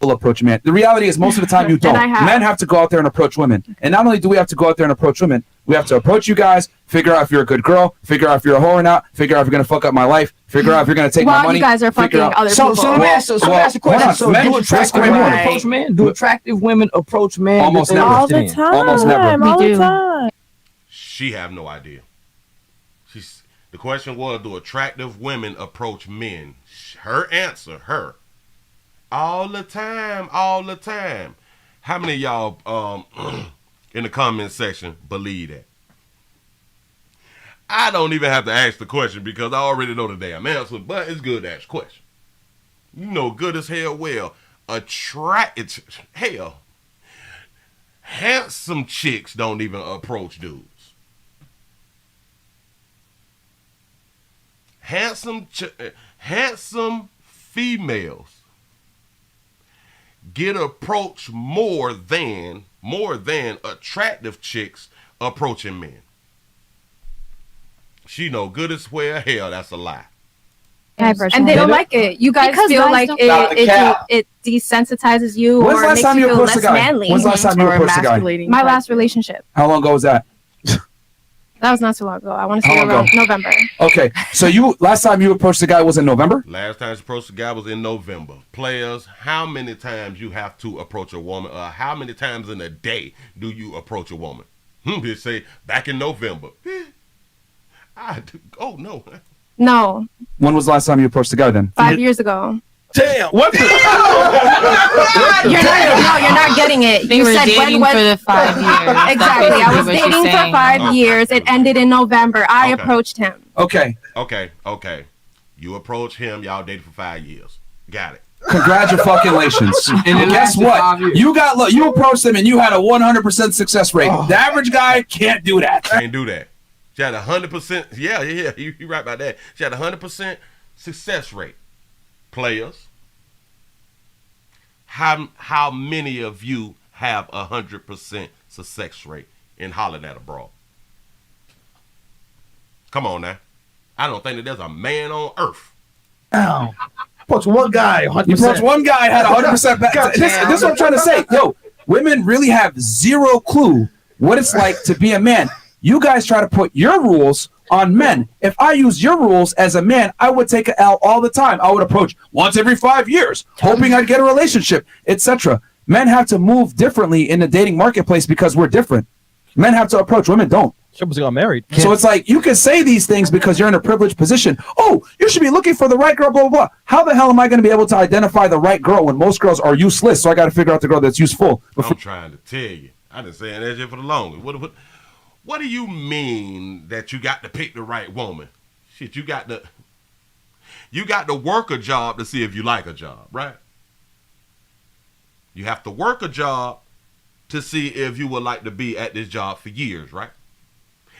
Approach a man. The reality is most of the time you don't. Men have to go out there and approach women. And not only do we have to go out there and approach women, we have to approach you guys, figure out if you're a good girl, figure out if you're a whore or not, figure out if you're going to fuck up my life, figure out if you're going to take my money. You guys are fucking other people. So let me ask a question. So do attractive women approach men? Do attractive women approach men? Almost never. All the time. Almost never. All the time. She have no idea. The question was, do attractive women approach men? Her answer, all the time. How many of y'all in the comment section believe that? I don't even have to ask the question because I already know the damn answer, but it's good to ask the question. You know good as hell well. Handsome chicks don't even approach dudes. Handsome females get approached more than attractive chicks approaching men. She know good as well hell that's a lie. And they don't like it. You guys feel like it desensitizes you or makes you feel less manly. When's the last time you approached a guy? My last relationship. How long ago was that? That was not too long ago. I want to say around November. Okay, so last time you approached the guy was in November? Last time you approached the guy was in November. Players, how many times you have to approach a woman? How many times in a day do you approach a woman? They say back in November. Oh no. No. When was the last time you approached the guy then? 5 years ago. Damn! What? You're not getting it. They were dating for the 5 years. Exactly. I was dating for 5 years. It ended in November. I approached him. Okay. You approach him. Y'all dated for 5 years. Got it. Congratulations. And guess what? You approached them and you had a 100% success rate. The average guy can't do that. Can't do that. She had 100%. Yeah. You're right about that. She had 100% success rate. Players, how many of you have 100% success rate in hollering at a broad? Come on now. I don't think that there's a man on earth. Oh. Approach one guy. 100%. You approach one guy had 100%. This is what I'm trying to say. Yo, women really have zero clue what it's like to be a man. You guys try to put your rules on men. If I use your rules as a man, I would take an L all the time. I would approach once every 5 years, hoping I'd get a relationship, etc. Men have to move differently in the dating marketplace because we're different. Men have to approach, women don't. Shepherds got married. So it's like you can say these things because you're in a privileged position. Oh, you should be looking for the right girl, blah, blah, blah. How the hell am I going to be able to identify the right girl when most girls are useless? So I got to figure out the girl that's useful. I'm trying to tell you. I've been saying that shit for the longest. What do you mean that you got to pick the right woman? Shit, you got to work a job to see if you like a job, right? You have to work a job to see if you would like to be at this job for years, right?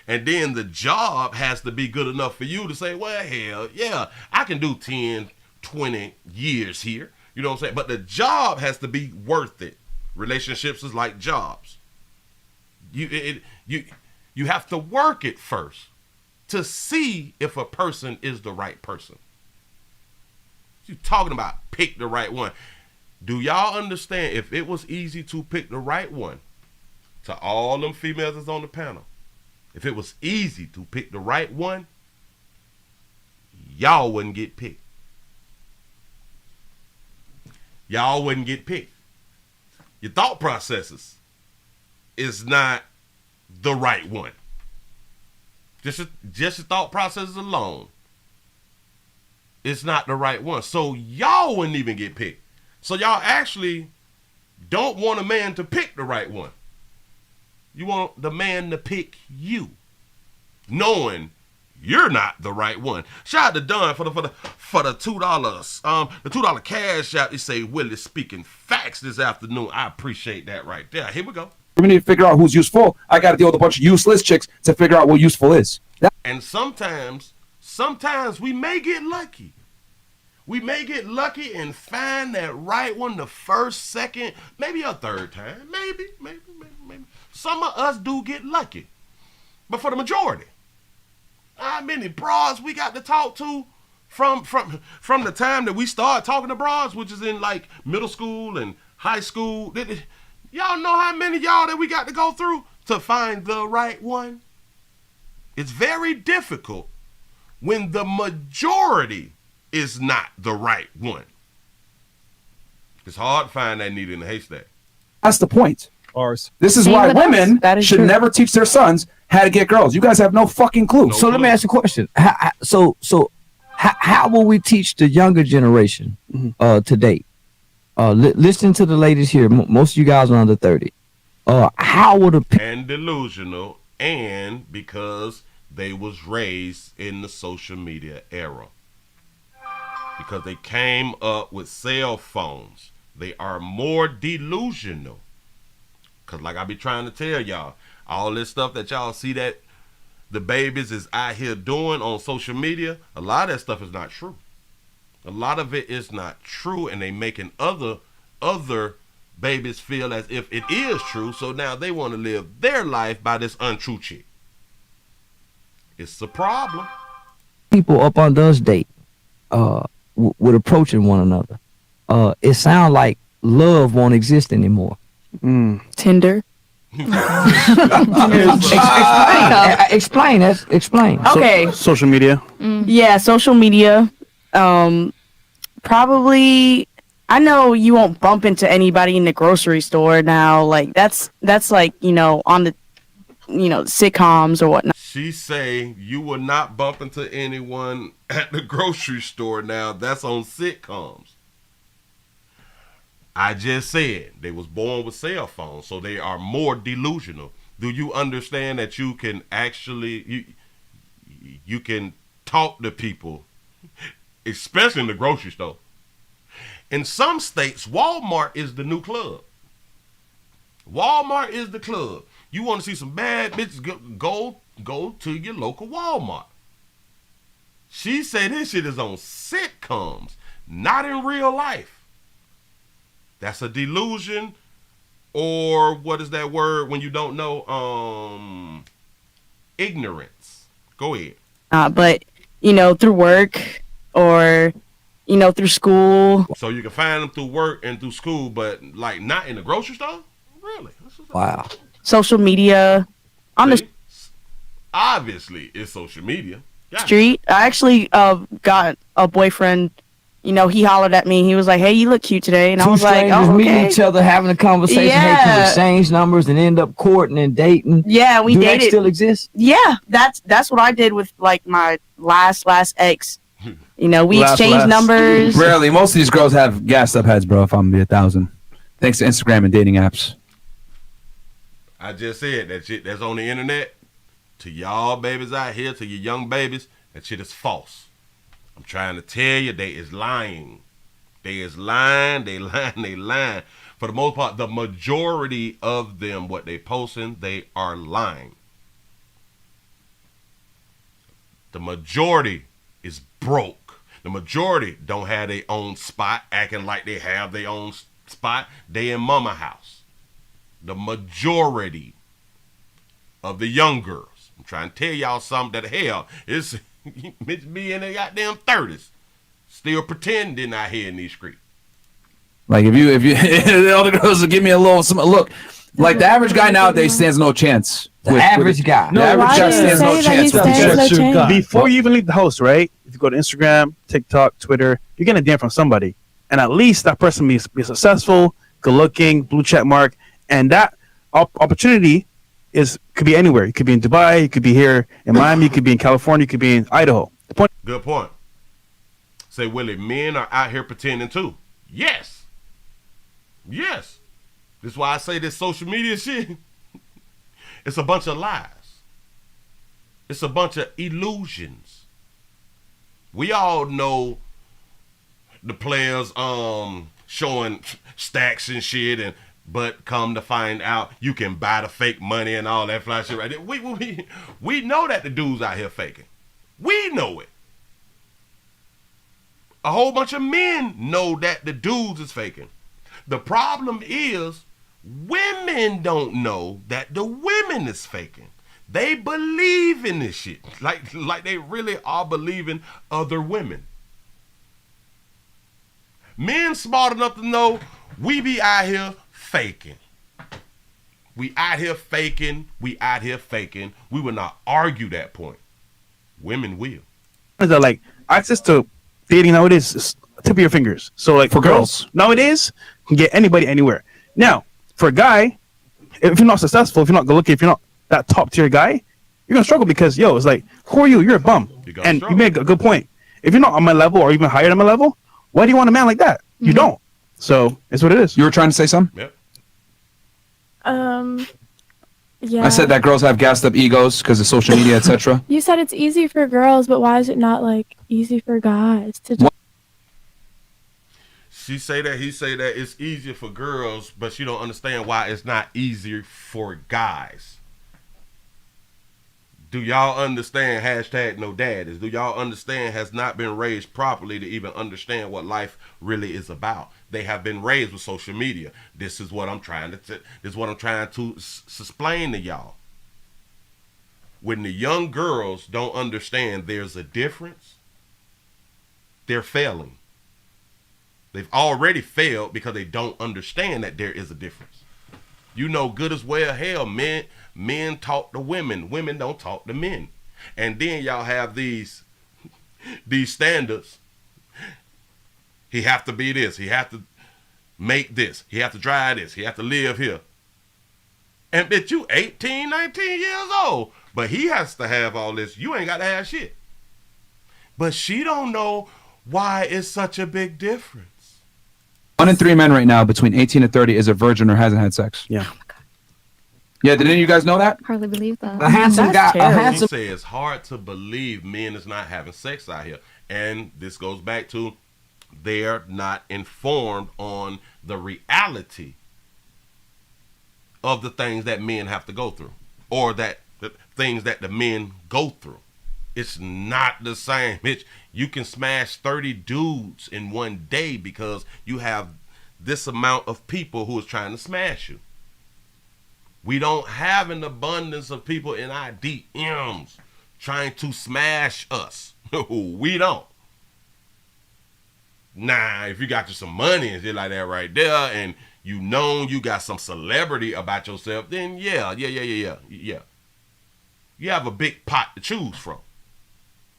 And then the job has to be good enough for you to say, well, hell, yeah, I can do 10, 20 years here. You know what I'm saying? But the job has to be worth it. Relationships is like jobs. You have to work it first to see if a person is the right person. You're talking about pick the right one. Do y'all understand if it was easy to pick the right one, to all them females that's on the panel, if it was easy to pick the right one, y'all wouldn't get picked. Y'all wouldn't get picked. Your thought processes is not the right one. Just your thought processes alone, it's not the right one. So y'all wouldn't even get picked. So y'all actually don't want a man to pick the right one. You want the man to pick you, knowing you're not the right one. Shout out to Don for the $2. The $2 cash out. They say Willie speaking facts this afternoon. I appreciate that right there. Here we go. We need to figure out who's useful. I got to deal with a bunch of useless chicks to figure out what useful is. And sometimes we may get lucky. We may get lucky and find that right one the first, second, maybe a third time. Maybe. Some of us do get lucky. But for the majority, how many broads we got to talk to from the time that we start talking to broads, which is in like middle school and high school. Y'all know how many y'all that we got to go through to find the right one? It's very difficult when the majority is not the right one. It's hard to find that needle in the haystack. That's the point. Ours. This is why women should never teach their sons how to get girls. You guys have no fucking clue. So let me ask you a question. How will we teach the younger generation today? Listening to the ladies here, most of you guys are under 30. How would and delusional, and because they was raised in the social media era. Because they came up with cell phones. They are more delusional. Because like I be trying to tell y'all, all this stuff that y'all see that the babies is out here doing on social media, a lot of that stuff is not true. A lot of it is not true, and they making other babies feel as if it is true, so now they want to live their life by this untrue chick. It's a problem. People up under us date with approaching one another. It sounds like love won't exist anymore. Tinder. Explain. Okay. Social media. Yeah, social media. Probably. I know you won't bump into anybody in the grocery store now. Like that's like on the sitcoms or whatnot. She say you will not bump into anyone at the grocery store now. That's on sitcoms. I just said they was born with cell phones, so they are more delusional. Do you understand that you can actually you can talk to people, especially in the grocery store, In some states, Walmart is the new club. Walmart is the club. You want to see some bad bitches, go to your local Walmart. She said this shit is on sitcoms, not in real life. That's a delusion, or what is that word when you don't know? Ignorance. Go ahead. But through work or through school. So you can find them through work and through school, but like not in the grocery store. Really? Wow. Social media. Obviously, it's social media. Yeah. Street. I actually got a boyfriend. He hollered at me. He was like, "Hey, you look cute today," and I was like, "Oh, okay." Meeting each other, having a conversation, Yeah. to exchange numbers, and end up courting and dating. Yeah, we Do dated. that still exist? Yeah, that's what I did with like my last ex. We exchanged numbers. Rarely. Most of these girls have gassed up heads, bro. If I'm gonna be 1,000, thanks to Instagram and dating apps. I just said that shit that's on the internet. To y'all babies out here, to your young babies, that shit is false. I'm trying to tell you, they is lying. They is lying. They lying. For the most part, the majority of them, what they posting, they are lying. The majority is broke. The majority don't have their own spot, acting like they have their own spot. They in mama house. The majority of the young girls. I'm trying to tell y'all something that hell is me in their goddamn 30s. Still pretending out here in these streets. Like if you the other girls will give me a look. Like the average guy nowadays stands no chance. The average guy. The average guy stands no chance. Before you even leave the house, right? If you go to Instagram, TikTok, Twitter, you're getting a DM from somebody. And at least that person be successful, good looking, blue check mark. And that opportunity could be anywhere. You could be in Dubai, you could be here in Miami, you could be in California, you could be in Idaho. Good point. Say, Willie, men are out here pretending too. Yes. Yes. This is why I say this social media shit. It's a bunch of lies. It's a bunch of illusions. We all know the players showing stacks and shit, but come to find out you can buy the fake money and all that fly shit right there. We know that the dudes out here faking. We know it. A whole bunch of men know that the dudes is faking. The problem is women don't know that the women is faking. They believe in this shit. Like they really are believing other women. Men smart enough to know we be out here faking. We out here faking. We out here faking. We will not argue that point. Women will. Like access to dating nowadays is tip of your fingers. So like for girls nowadays, you can get anybody anywhere. Now, for a guy, if you're not successful, if you're not good looking, if you're not that top tier guy, you're gonna struggle because it's like, who are you? You're a bum. And you make a good point. If you're not on my level or even higher than my level, why do you want a man like that? Mm-hmm. You don't. So it's what it is. You were trying to say something? Yep. Yeah. I said that girls have gassed up egos because of social media, etc. You said it's easy for girls, but why is it not like easy for guys to do? She say that, he say that it's easier for girls, but she don't understand why it's not easier for guys. Do y'all understand #NoDaddies? Do y'all understand has not been raised properly to even understand what life really is about? They have been raised with social media. This is what I'm trying to explain to y'all. When the young girls don't understand there's a difference, they're failing. They've already failed because they don't understand that there is a difference. You know good as well, hell, men talk to women. Women don't talk to men. And then y'all have these standards. He have to be this. He have to make this. He have to drive this. He have to live here. And bitch, you 18, 19 years old. But he has to have all this. You ain't got to have shit. But she don't know why it's such a big difference. 1 in 3 men right now between 18 and 30 is a virgin or hasn't had sex. Yeah. Oh my God. Yeah, did any of you guys know that? Hardly believe that. A handsome guy. She says it's hard to believe men is not having sex out here. And this goes back to They're not informed on the reality of the things that men have to go through, or the things that the men go through. It's not the same. You can smash 30 dudes in one day because you have this amount of people who is trying to smash you. We don't have an abundance of people in our DMs trying to smash us. We don't. Nah, if you got you some money and shit like that right there, and you know you got some celebrity about yourself, then yeah. You have a big pot to choose from.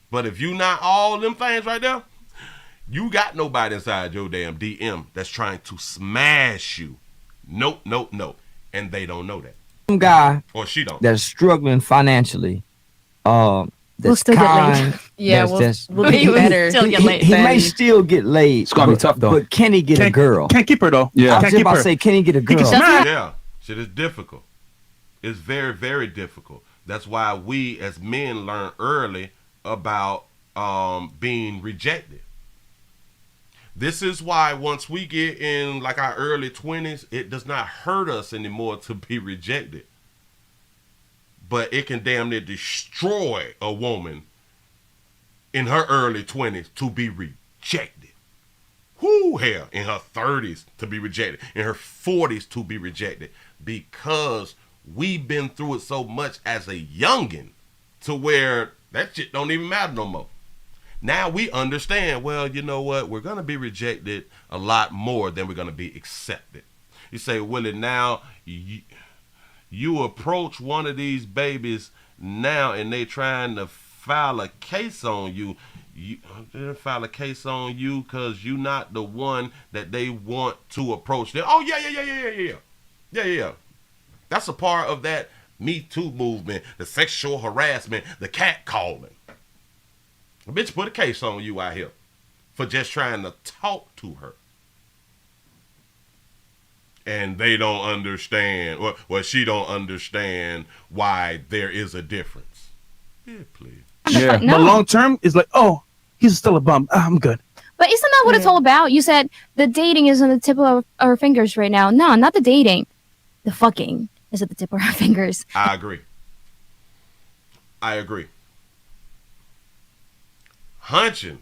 But if you not all them things right there, you got nobody inside your damn DM that's trying to smash you. Nope. And they don't know that. Some guy or she don't. That's struggling financially. That's still get laid. kind. Yeah, we'll be better. Still get laid. He may still get laid. It's gonna be tough though. But can he get a girl? Can't keep her though. Yeah. I was Can't just keep about to her. say, can he get a girl? Yeah. Shit is difficult. It's very, very difficult. That's why we as men learn early about being rejected. This is why once we get in like our early 20s, it does not hurt us anymore to be rejected. But it can damn near destroy a woman in her early 20s to be rejected. Whoo, hell, in her 30s to be rejected, in her 40s to be rejected, because we've been through it so much as a youngin' to where that shit don't even matter no more. Now we understand, well, you know what? We're going to be rejected a lot more than we're going to be accepted. You say, Willie, now you approach one of these babies now and they trying to file a case on you. They file a case on you because you're not the one that they want to approach. Oh, yeah. That's a part of that Me Too movement, the sexual harassment, the catcalling. A bitch put a case on you out here for just trying to talk to her. And they don't understand, well, she don't understand why there is a difference. Yeah, please. Yeah, No. but long term is like, oh, he's still a bum. I'm good. But isn't that what it's all about? You said the dating is on the tip of our fingers right now. No, not the dating. The fucking is at the tip of our fingers. I agree. Hunching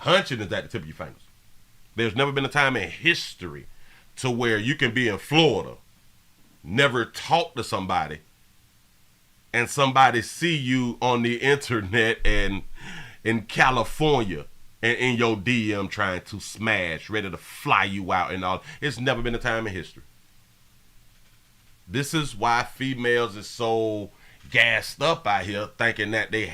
is at the tip of your fingers. There's never been a time in history to where you can be in Florida, never talk to somebody, and somebody see you on the internet and in California and in your DM trying to smash, ready to fly you out and all. It's never been a time in history. This is why females is so gassed up out here thinking that they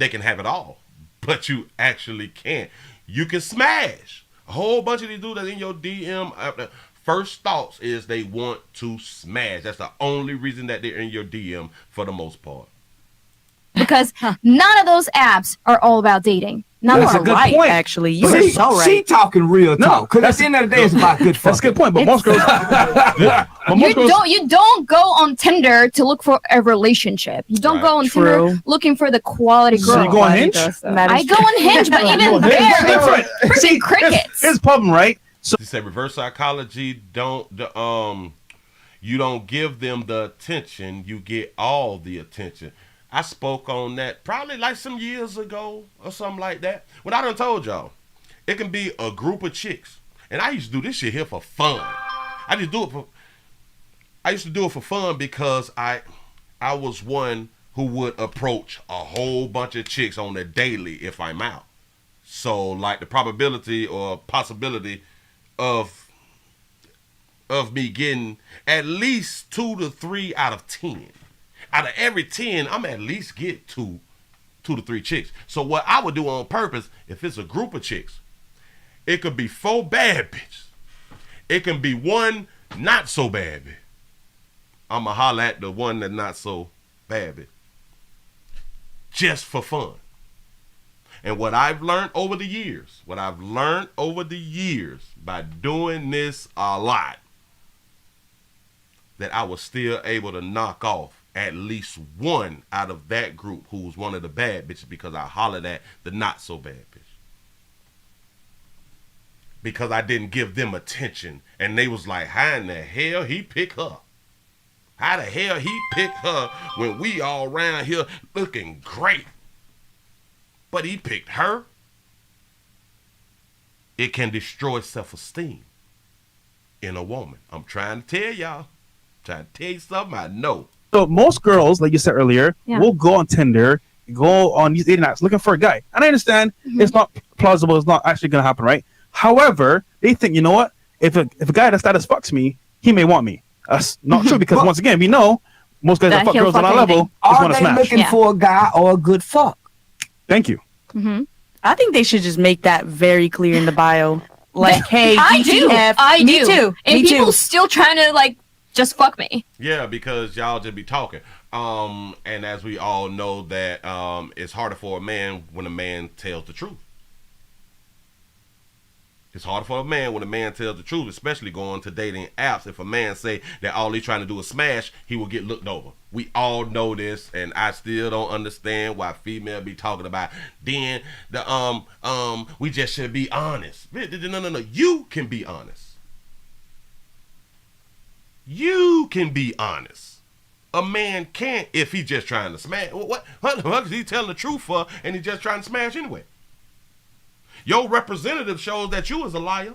can have it all. But you actually can't. You can smash. A whole bunch of these dudes that's in your DM, first thoughts is they want to smash. That's the only reason that they're in your DM for the most part. Because none of those apps are all about dating. None That's are a good right. point. Actually, you are so right. She talking real talk. Because at the end of the day, it's about good fucking. That's a good point. But most girls, You don't go on Tinder to look for a relationship. You don't go on Tinder looking for the quality girl. So you go on Hinge? I go on Hinge, but even there, it's pretty crickets. Here's the problem, right? So You say reverse psychology, you don't give them the attention, you get all the attention. I spoke on that probably like some years ago or something like that. When I done told y'all, it can be a group of chicks. And I used to do this shit here for fun. I used to do it for fun because I was one who would approach a whole bunch of chicks on the daily if I'm out. So like the probability or possibility of me getting at least 2 to 3 out of 10. Out of every 10, I'm at least get 2 to 3 chicks. So what I would do on purpose, if it's a group of chicks, it could be 4 bad bitches. It can be 1 not so bad bitch. I'ma holler at the one that not so bad bitch. Just for fun. And what I've learned over the years by doing this a lot, that I was still able to knock off at least 1 out of that group who was one of the bad bitches because I hollered at the not so bad bitch. because I didn't give them attention. And they was like, how in the hell he pick her? How the hell he pick her when we all around here looking great? But he picked her. It can destroy self-esteem in a woman. I'm trying to tell y'all. Trying to tell you something I know. So most girls, like you said earlier, will go on Tinder, go on these dating apps looking for a guy. And I understand it's not plausible, it's not actually gonna happen, right? However, they think, you know what? If a guy that status fucks me, he may want me. That's not true because once again, we know most guys that fuck girls on our level just want to smash. Are they looking for a guy or a good fuck? Thank you. I think they should just make that very clear in the bio. Like, hey, I do. DTF. I Me do. too. And Me people too. still trying to like just fuck me. Yeah, because y'all just be talking. And as we all know that it's harder for a man when a man tells the truth. It's harder for a man when a man tells the truth, especially going to dating apps. If a man say that all he's trying to do is smash, he will get looked over. We all know this, and I still don't understand why female be talking about then the we just should be honest. No. You can be honest. You can be honest. A man can't if he's just trying to smash. What is he telling the truth for? And he's just trying to smash anyway. Your representative shows that you is a liar.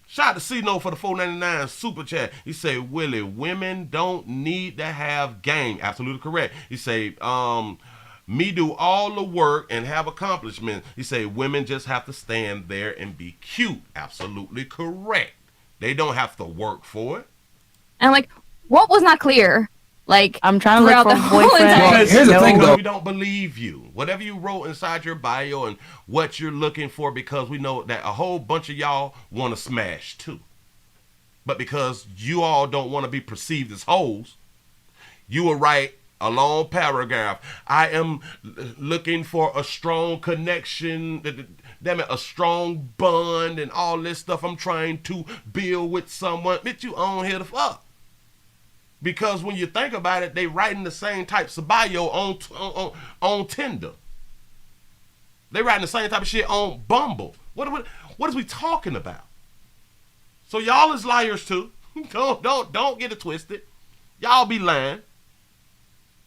Shout out to C-No for the $4.99 super chat. He say, Willie, women don't need to have game. Absolutely correct. He say, me do all the work and have accomplishments. He say, women just have to stand there and be cute. Absolutely correct. They don't have to work for it. And like, what was not clear? Like, I'm trying to look for a boyfriend. Well, here's the thing, though. We don't believe you. Whatever you wrote inside your bio and what you're looking for, because we know that a whole bunch of y'all want to smash too. But because you all don't want to be perceived as hoes, you will write a long paragraph. I am looking for a strong connection, damn it, a strong bond and all this stuff I'm trying to build with someone. Bitch, you on here to fuck. Because when you think about it, they writing the same types of bio on Tinder. They writing the same type of shit on Bumble. What is we talking about? So y'all is liars too. Don't get it twisted. Y'all be lying.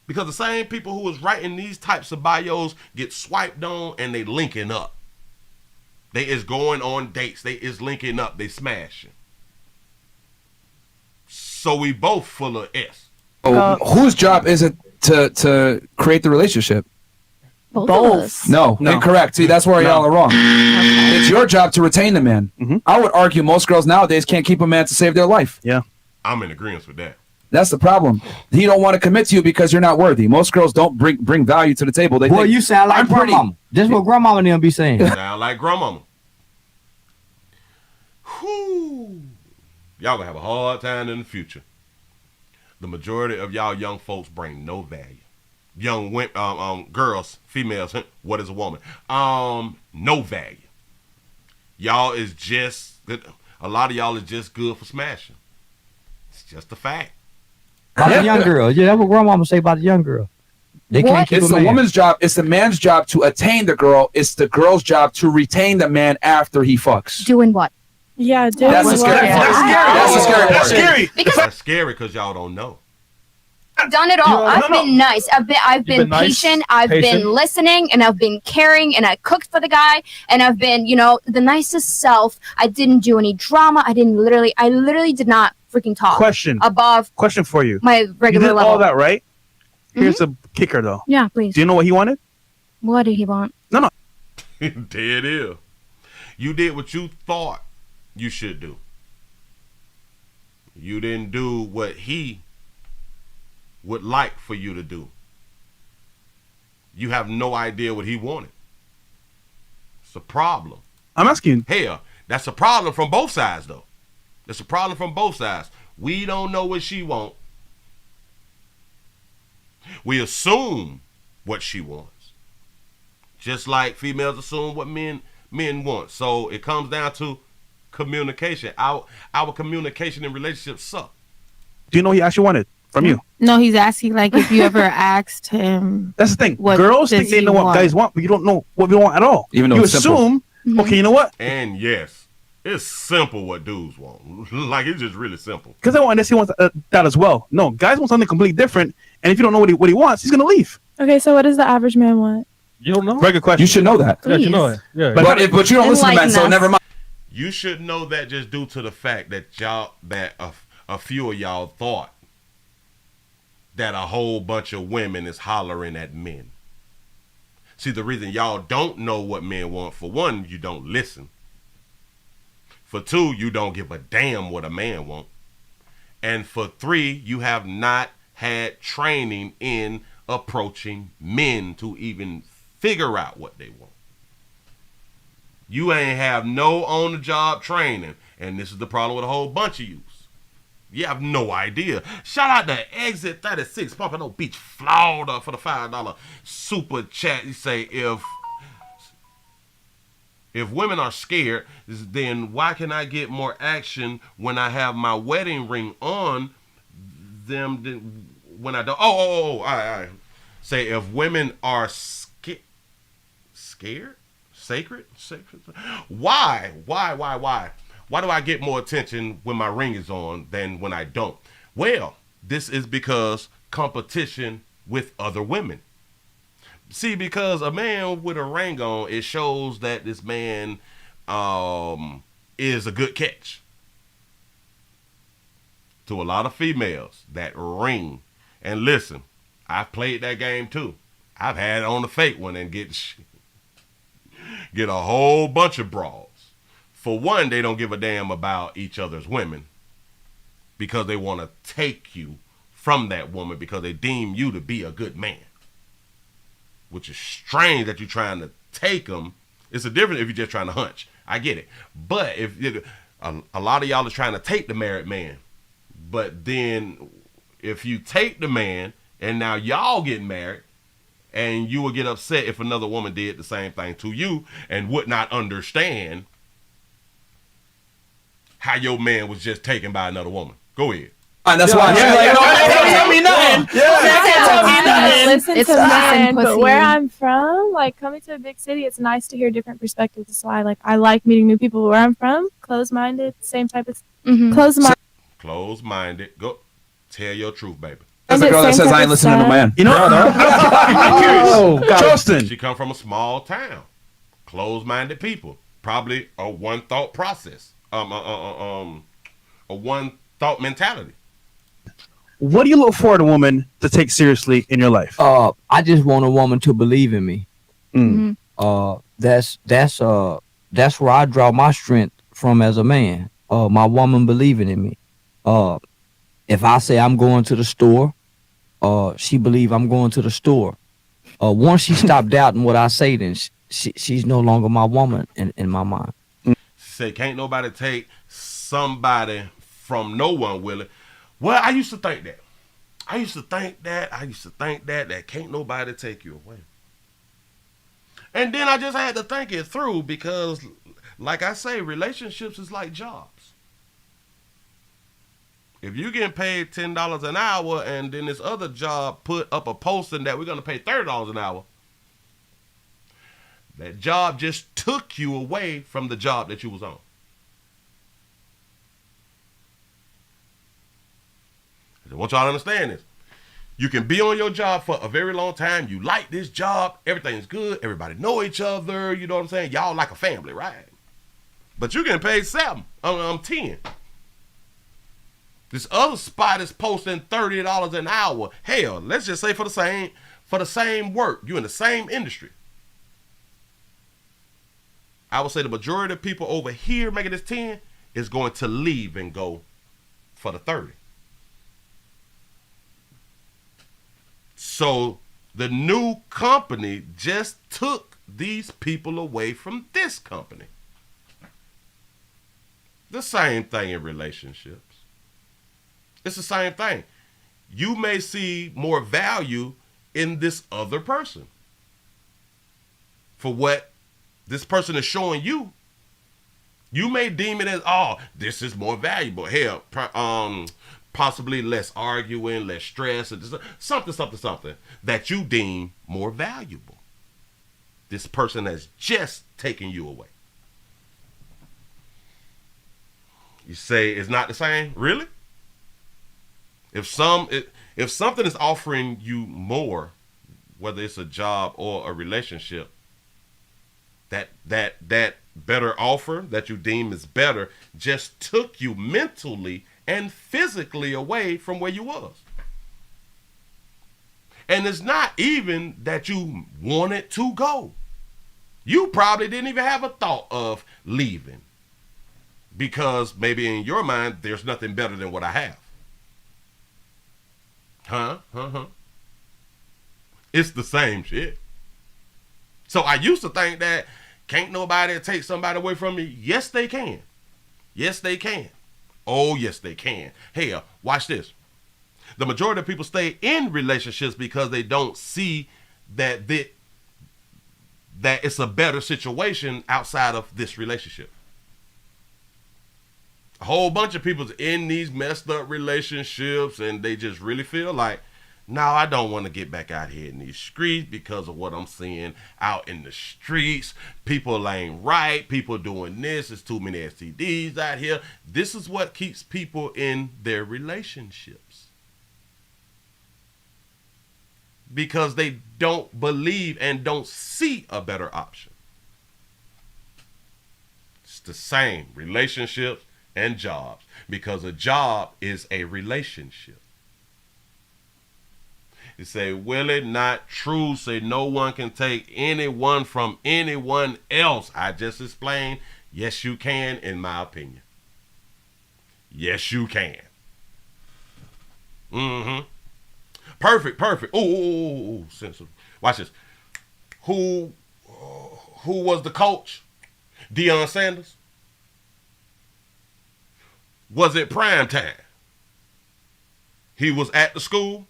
Because the same people who is writing these types of bios get swiped on and they linking up. They is going on dates. They is linking up. They smashing. So we both full of S. Whose job is it to create the relationship? Both. No, incorrect. See, that's where y'all are wrong. It's your job to retain the man. I would argue most girls nowadays can't keep a man to save their life. Yeah. I'm in agreement with that. That's the problem. He don't want to commit to you because you're not worthy. Most girls don't bring value to the table. They think, you sound like grandmama. This is what grandmama and them be saying. Sound like grandmama. Whew. Y'all gonna have a hard time in the future. The majority of y'all young folks bring no value. Young women, girls, females, what is a woman? No value. Y'all is just, a lot of y'all is just good for smashing. It's just a fact. About the young girl. Yeah, that's what grandmama say about the young girl. They can't keep It's the woman's job. It's the man's job to attain the girl. It's the girl's job to retain the man after he fucks. Doing what? Yeah, dude. That's the scary part. That's the scary part. That's scary. That's scary because y'all don't know. I've done it all. I've been nice. I've been nice, patient. I've been listening, and I've been caring, and I cooked for the guy, and I've been, the nicest self. I didn't do any drama. I literally did not freaking talk. Question for you. My You regular did level. all that, right? Here's a kicker, though. Yeah, please. Do you know what he wanted? What did he want? No. There it is. You did what you thought you should do. You didn't do what he would like for you to do. You have no idea what he wanted. It's a problem. I'm asking. Hell, that's a problem from both sides, though. That's a problem from both sides. We don't know what she wants. We assume what she wants. Just like females assume what men want. So it comes down to communication. Our communication in relationships suck. Do you know what he actually wanted from you? No, he's asking like if you ever asked him. That's the thing. What Girls does think they he know what want? guys want, but you don't know what we want at all. Even though you it's simple. assume Okay, you know what? And yes, it's simple what dudes want. Like, it's just really simple. Because they want this, he wants that as well. No, guys want something completely different, and if you don't know what he wants, he's gonna leave. Okay, so what does the average man want? You don't know? Very good question. You should know that. Yeah, you know it. Yeah. But you don't listen to men, so never mind. You should know that just due to the fact that a few of y'all thought that a whole bunch of women is hollering at men. See, the reason y'all don't know what men want, for one, you don't listen. For two, you don't give a damn what a man wants. And for three, you have not had training in approaching men to even figure out what they want. You ain't have no on-the-job training, and this is the problem with a whole bunch of yous. You have no idea. Shout out to Exit 36, pumping no beach Florida for the $5 super chat. You say, if women are scared, then why can I get more action when I have my wedding ring on them than when I don't? All right. Say, if women are scared? Sacred? Why? Why do I get more attention when my ring is on than when I don't? Well, this is because competition with other women. See, because a man with a ring on, it shows that this man is a good catch. To a lot of females, that ring. And listen, I've played that game too. I've had it on the fake one and get a whole bunch of bras. For one, they don't give a damn about each other's women because they want to take you from that woman because they deem you to be a good man. Which is strange that you're trying to take them. It's a difference if you're just trying to hunch. I get it. But if a lot of y'all are trying to take the married man. But then if you take the man and now y'all get married, and you will get upset if another woman did the same thing to you and would not understand how your man was just taken by another woman. Go ahead. And that's why Don't tell me nothing. Listen to men, but where I'm from, like coming to a big city, it's nice to hear different perspectives. That's why I like meeting new people. Where I'm from, closed-minded, same type of Closed-minded. Go tell your truth, baby. That's a girl that says I ain't listening to no man. You know, I'm curious. Charleston. She come from a small town. Closed-minded people. Probably a one-thought process. A one-thought mentality. What do you look for in a woman to take seriously in your life? I just want a woman to believe in me. That's where I draw my strength from as a man. My woman believing in me. If I say I'm going to the store, she believe I'm going to the store. Once she stopped doubting what I say, then she's no longer my woman in my mind. Say, can't nobody take somebody from no one, Willie. Well, I used to think that. That can't nobody take you away. And then I just had to think it through because, like I say, relationships is like jobs. If you're getting paid $10 an hour and then this other job put up a posting that we're going to pay $30 an hour, that job just took you away from the job that you was on. I want y'all to understand this. You can be on your job for a very long time. You like this job. Everything's good. Everybody know each other. You know what I'm saying? Y'all like a family, right? But you're getting paid 7. I'm 10. This other spot is posting $30 an hour. Hell, let's just say for the same work. You're in the same industry. I would say the majority of people over here making this 10 is going to leave and go for the 30. So the new company just took these people away from this company. The same thing in relationships. It's the same thing. You may see more value in this other person for what this person is showing you. You may deem it as, oh, this is more valuable. Hell, possibly less arguing, less stress, or something that you deem more valuable. This person has just taken you away. You say it's not the same? Really? If something is offering you more, whether it's a job or a relationship, that better offer that you deem is better just took you mentally and physically away from where you was. And it's not even that you wanted to go. You probably didn't even have a thought of leaving because maybe in your mind, there's nothing better than what I have. It's the same shit. So I used to think that can't nobody take somebody away from me. Yes, they can. Yes, they can. Oh, yes, they can. Hell, watch this. The majority of people stay in relationships because they don't see that it's a better situation outside of this relationship. A whole bunch of people's in these messed up relationships and they just really feel like, no, I don't want to get back out here in these streets because of what I'm seeing out in the streets. People ain't right. People doing this. There's too many STDs out here. This is what keeps people in their relationships. Because they don't believe and don't see a better option. It's the same, relationships and jobs, because a job is a relationship. You say, Willie, not true. Say no one can take anyone from anyone else. I just explained. Yes, you can, in my opinion. Yes, you can. Perfect. Ooh, sensitive. Watch this. Who was the coach? Deion Sanders? Was it prime time? He was at the school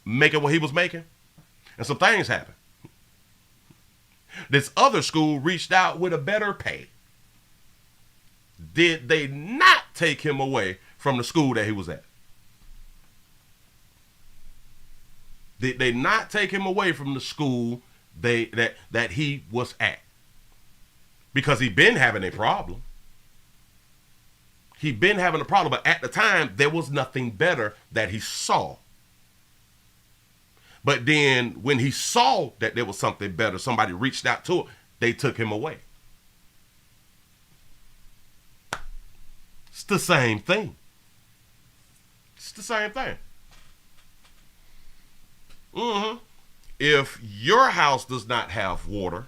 making what he was making, and some things happened. This other school reached out with a better pay. Did they not take him away from the school that he was at? Did they not take him away from the school that he was at? Because he'd been having a problem. He'd been having a problem, but at the time, there was nothing better that he saw. But then when he saw that there was something better, somebody reached out to him, they took him away. It's the same thing. It's the same thing. If your house does not have water,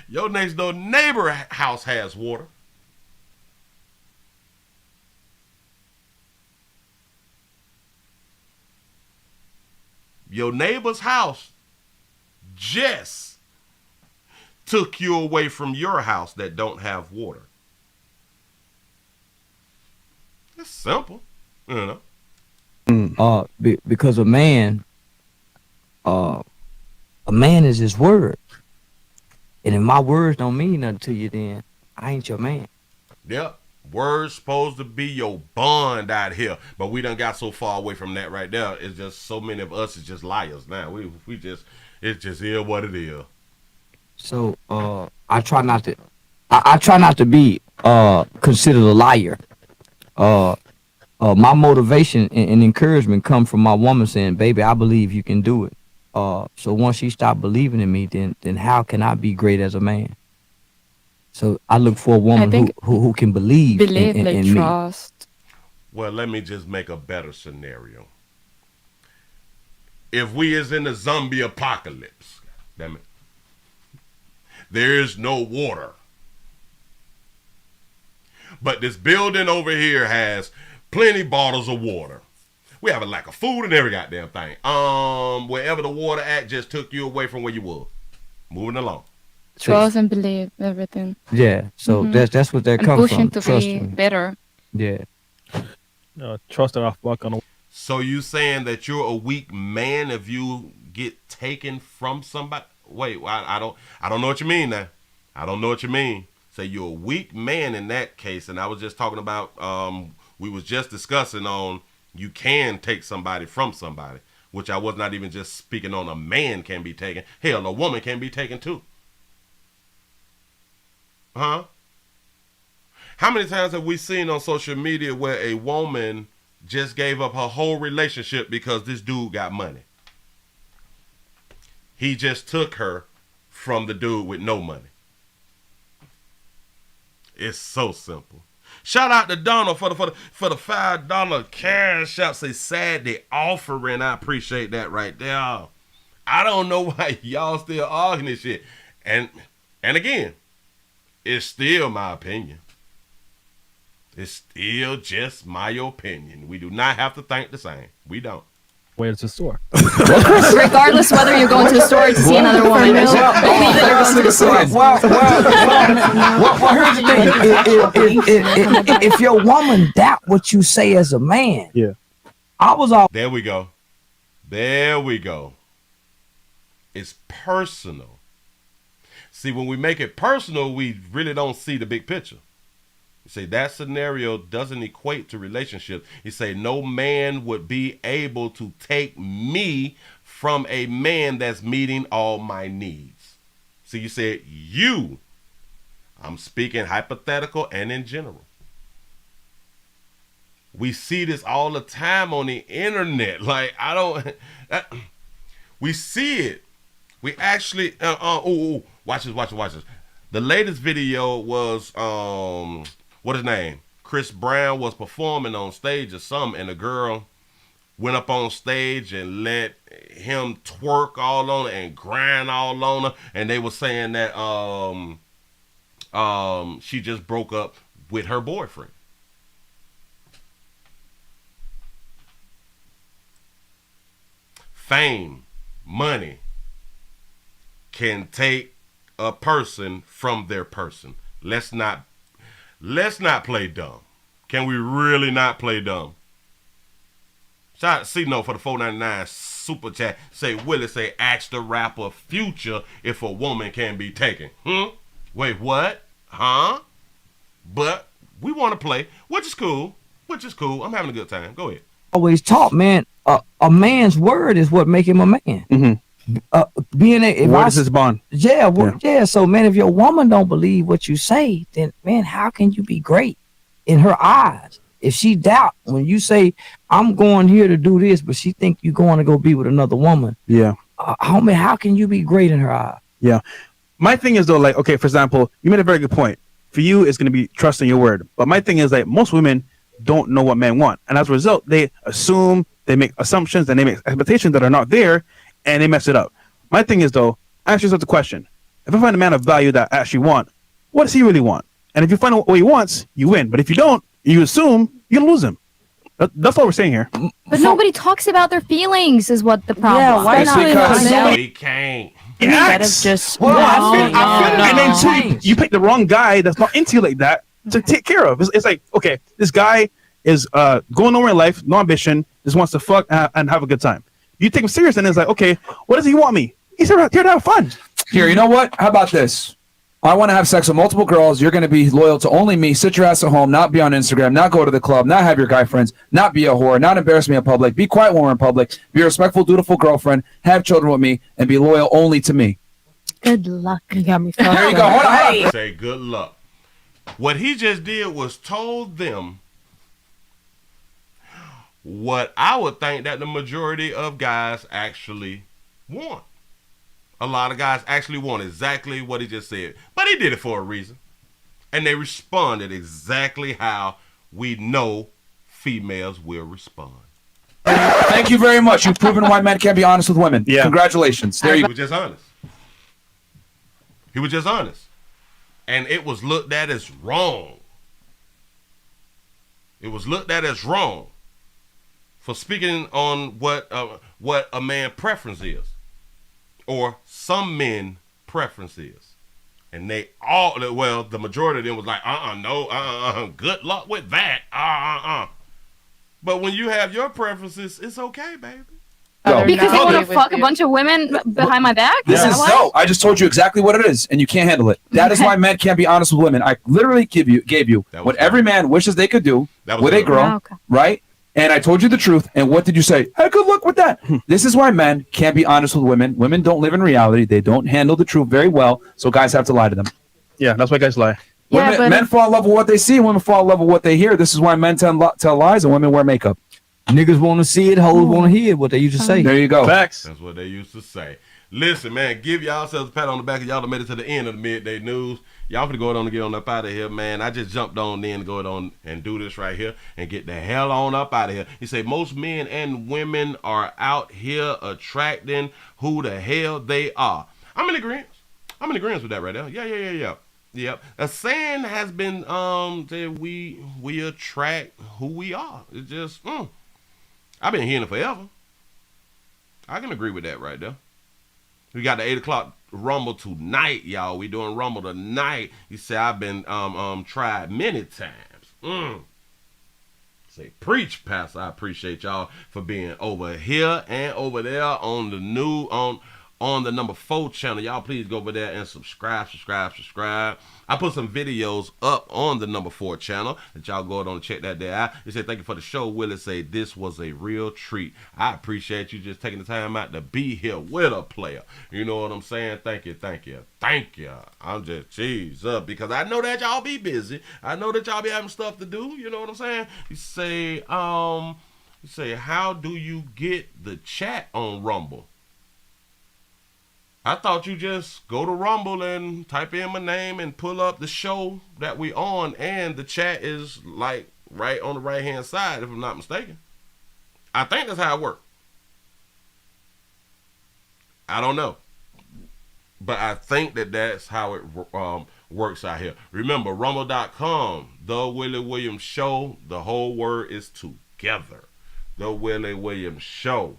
your next door neighbor house has water. Your neighbor's house just took you away from your house that don't have water. It's simple, you know. Because a man is his word. And if my words don't mean nothing to you, then I ain't your man. Yep. Words supposed to be your bond out here, but we done got so far away from that right there. It's just so many of us is just liars now. We just, it's just here what it is. So I try not to be considered a liar. My motivation and encouragement come from my woman saying, "Baby, I believe you can do it." So once she stopped believing in me, then how can I be great as a man? So I look for a woman who can believe in me. Trust. Well, let me just make a better scenario. If we is in a zombie apocalypse, damn it, there is no water. But this building over here has plenty bottles of water. We have a lack of food and every goddamn thing. Wherever the water at just took you away from where you were. Moving along. Trust and believe everything. Yeah, so that's what that comes from. Pushing to be better. Yeah. Trust that I fuck on. So you saying that you're a weak man if you get taken from somebody? Wait, I don't know what you mean now. I don't know what you mean. Say you're a weak man in that case, and I was just talking about. We was just discussing on you can take somebody from somebody. which I was not even just speaking on a man can be taken. Hell, a woman can be taken too. Huh? How many times have we seen on social media where a woman just gave up her whole relationship because this dude got money? He just took her from the dude with no money. It's so simple. Shout out to Donald for the $5 cash out. Say sad the offering. I appreciate that right there. I don't know why y'all still arguing this shit. And again, it's still my opinion. It's still just my opinion. We do not have to think the same. We don't. Where's the store? Regardless whether you're going to the store to see another woman, believe that you're going to the store. Well, here's the thing. If your woman doubt what you say as a man, I was all. There we go. There we go. It's personal. See, when we make it personal, we really don't see the big picture. You say that scenario doesn't equate to relationships. You say no man would be able to take me from a man that's meeting all my needs. So you said you. I'm speaking hypothetical and in general. We see this all the time on the internet. Like, I don't. We see it. We actually. Watch this. The latest video was what his name? Chris Brown was performing on stage or something, and a girl went up on stage and let him twerk all on her and grind all on her, and they were saying that she just broke up with her boyfriend. Fame, money can take a person from their person. Let's not play dumb. Can we really not play dumb? Shout out to C-No for the $4.99 super chat. Say, Willie, say, ask the rapper Future if a woman can be taken. Wait, what? Huh? But we want to play, which is cool. I'm having a good time. Go ahead. Always taught, man, a man's word is what make him a man. Mm-hmm. Word is his bond. Yeah. So, man, if your woman don't believe what you say, then, man, how can you be great in her eyes? If she doubt when you say, I'm going here to do this, but she think you're going to go be with another woman. Yeah. Homie, how can you be great in her eyes? Yeah. My thing is, though, like, okay, for example, you made a very good point. For you, it's going to be trusting your word. But my thing is, like, most women don't know what men want. And as a result, they assume, they make assumptions, and they make expectations that are not there, and they mess it up. My thing is, though, ask yourself the question. If I find a man of value that I actually want, what does he really want? And if you find out what he wants, you win. But if you don't, you assume, you're going to lose him. That's what we're saying here. But nobody talks about their feelings is what the problem is. Yeah, why not? We can't. Instead of just... And then you pick the wrong guy that's not into you like that to take care of. It's like, okay, this guy is going nowhere in life, no ambition, just wants to fuck and have a good time. You take him serious, and it's like, okay, what does he want me? He's here to have fun. Here, you know what? How about this? I want to have sex with multiple girls. You're going to be loyal to only me. Sit your ass at home, not be on Instagram, not go to the club, not have your guy friends, not be a whore, not embarrass me in public, be quiet when we're in public, be a respectful, dutiful girlfriend, have children with me, and be loyal only to me. Good luck. You got me fucked There you go. Hold on. Say good luck. What he just did was told them what I would think that the majority of guys actually want. A lot of guys actually want exactly what he just said. But he did it for a reason. And they responded exactly how we know females will respond. Thank you very much. You've proven why men can't be honest with women. Yeah. Congratulations. There you go. He was just honest. He was just honest. And it was looked at as wrong. It was looked at as wrong for speaking on what a man preference is, or some men preference is. And they all, well, the majority of them was like, good luck with that, But when you have your preferences, it's okay, baby. Because they want to fuck a bunch of women behind my back? No, I just told you exactly what it is, and you can't handle it. That is why men can't be honest with women. I literally gave you what every man wishes they could do with a girl, right? And I told you the truth. And what did you say? Hey, good luck with that. This is why men can't be honest with women. Women don't live in reality. They don't handle the truth very well. So guys have to lie to them. Yeah, that's why guys lie. Men fall in love with what they see. Women fall in love with what they hear. This is why men tell lies and women wear makeup. Niggas want to see it. Hoes want to hear what they used to say. There you go. Facts. That's what they used to say. Listen, man, give yourselves a pat on the back. Y'all done made it to the end of the midday news. Y'all finna go on and get on up out of here, man. I just jumped on in to go on and do this right here and get the hell on up out of here. He said most men and women are out here attracting who the hell they are. I'm in agreement. With that right there. Yeah. Yep. A saying has been that we attract who we are. It's just I've been hearing it forever. I can agree with that right there. We got the 8 o'clock Rumble tonight, y'all. We doing Rumble tonight. He said I've been tried many times. Say preach, Pastor. I appreciate y'all for being over here and over there on the new on the number 4 channel. Y'all please go over there and subscribe. I put some videos up on the number 4 channel that y'all go on and check that there out. He said, thank you for the show. Willie say, this was a real treat. I appreciate you just taking the time out to be here with a player. You know what I'm saying? Thank you. I'm just cheese up because I know that y'all be busy. I know that y'all be having stuff to do. You know what I'm saying? You say, how do you get the chat on Rumble? I thought you just go to Rumble and type in my name and pull up the show that we on, and the chat is like right on the right hand side, if I'm not mistaken. I think that's how it works. I don't know, but I think that's how it works out here. Remember, rumble.com, The Willie Williams Show. The whole word is together. The Willie Williams Show.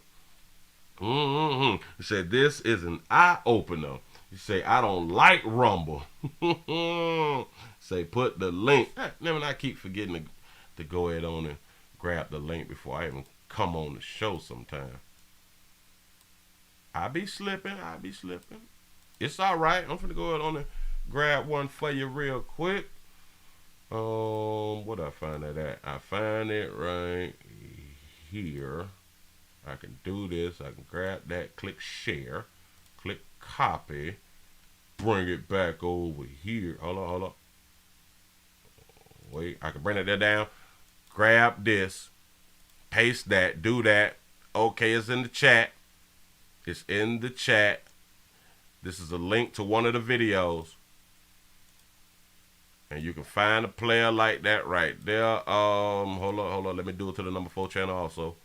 He said, this is an eye-opener. You say, I don't like Rumble. Say, put the link. I keep forgetting to go ahead on and grab the link before I even come on the show sometime. I be slipping. It's all right. I'm finna go ahead on and grab one for you real quick. What I find that at? I find it right here. I can do this. I can grab that, click share, click copy, bring it back over here. Hold on. Wait, I can bring it there down. Grab this, paste that, do that. Okay, it's in the chat. This is a link to one of the videos. And you can find a player like that right there. Hold on. Let me do it to the number 4 channel also.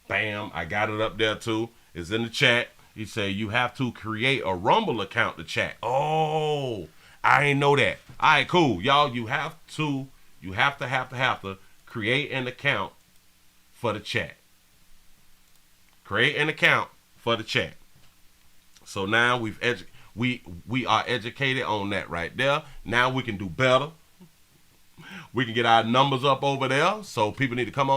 Bam, I got it up there too. It's in the chat. He say you have to create a Rumble account to chat. Oh, I ain't know that. All right, cool. Y'all, you have to create an account for the chat. Create an account for the chat. So now we are educated on that right there. Now we can do better. We can get our numbers up over there. So people need to come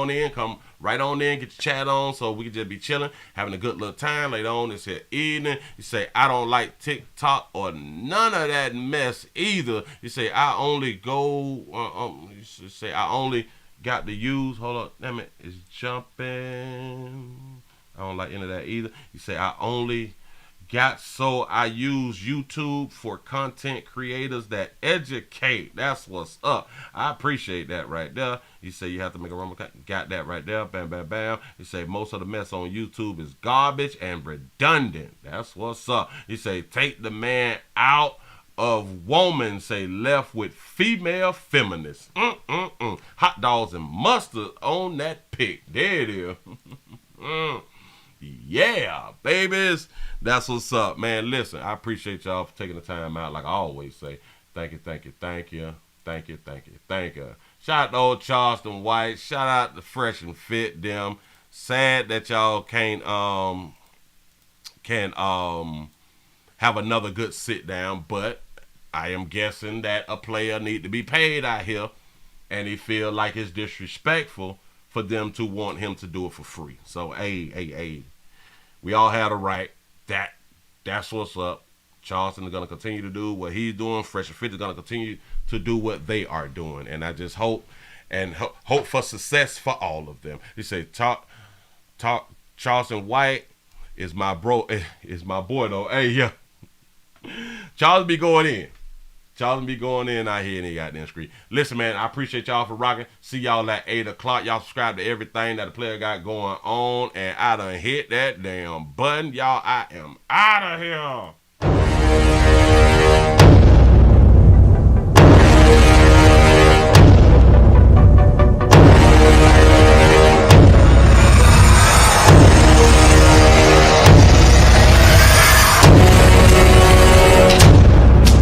right on in, get your chat on, so we can just be chilling, having a good little time later on this here evening. You say, I don't like TikTok or none of that mess either. You say, I only I only got to use, hold on, damn it, it's jumping. I don't like any of that either. You say, I use YouTube for content creators that educate. That's what's up. I appreciate that right there. You say you have to make a Rumble. Got that right there. Bam, bam, bam. You say most of the mess on YouTube is garbage and redundant. That's what's up. You say take the man out of woman, say left with female feminists. Hot dogs and mustard on that pic. There it is. Yeah, babies. That's what's up, man. Listen, I appreciate y'all for taking the time out. Like I always say, thank you. Shout out to old Charleston White. Shout out to Fresh and Fit them. Sad that y'all can't have another good sit down, but I am guessing that a player need to be paid out here, and he feel like it's disrespectful for them to want him to do it for free. So, hey, we all had a right. That's what's up. Charleston is going to continue to do what he's doing. Fresh and Fit is going to continue to do what they are doing. And I just hope and hope for success for all of them. He said, Charleston White is my bro, is my boy though. Hey, yeah. Charles be going in. Charles be going in out here in the goddamn street. Listen, man, I appreciate y'all for rocking. See y'all at 8 o'clock. Y'all subscribe to everything that the player got going on. And I done hit that damn button. Y'all, I am out of here.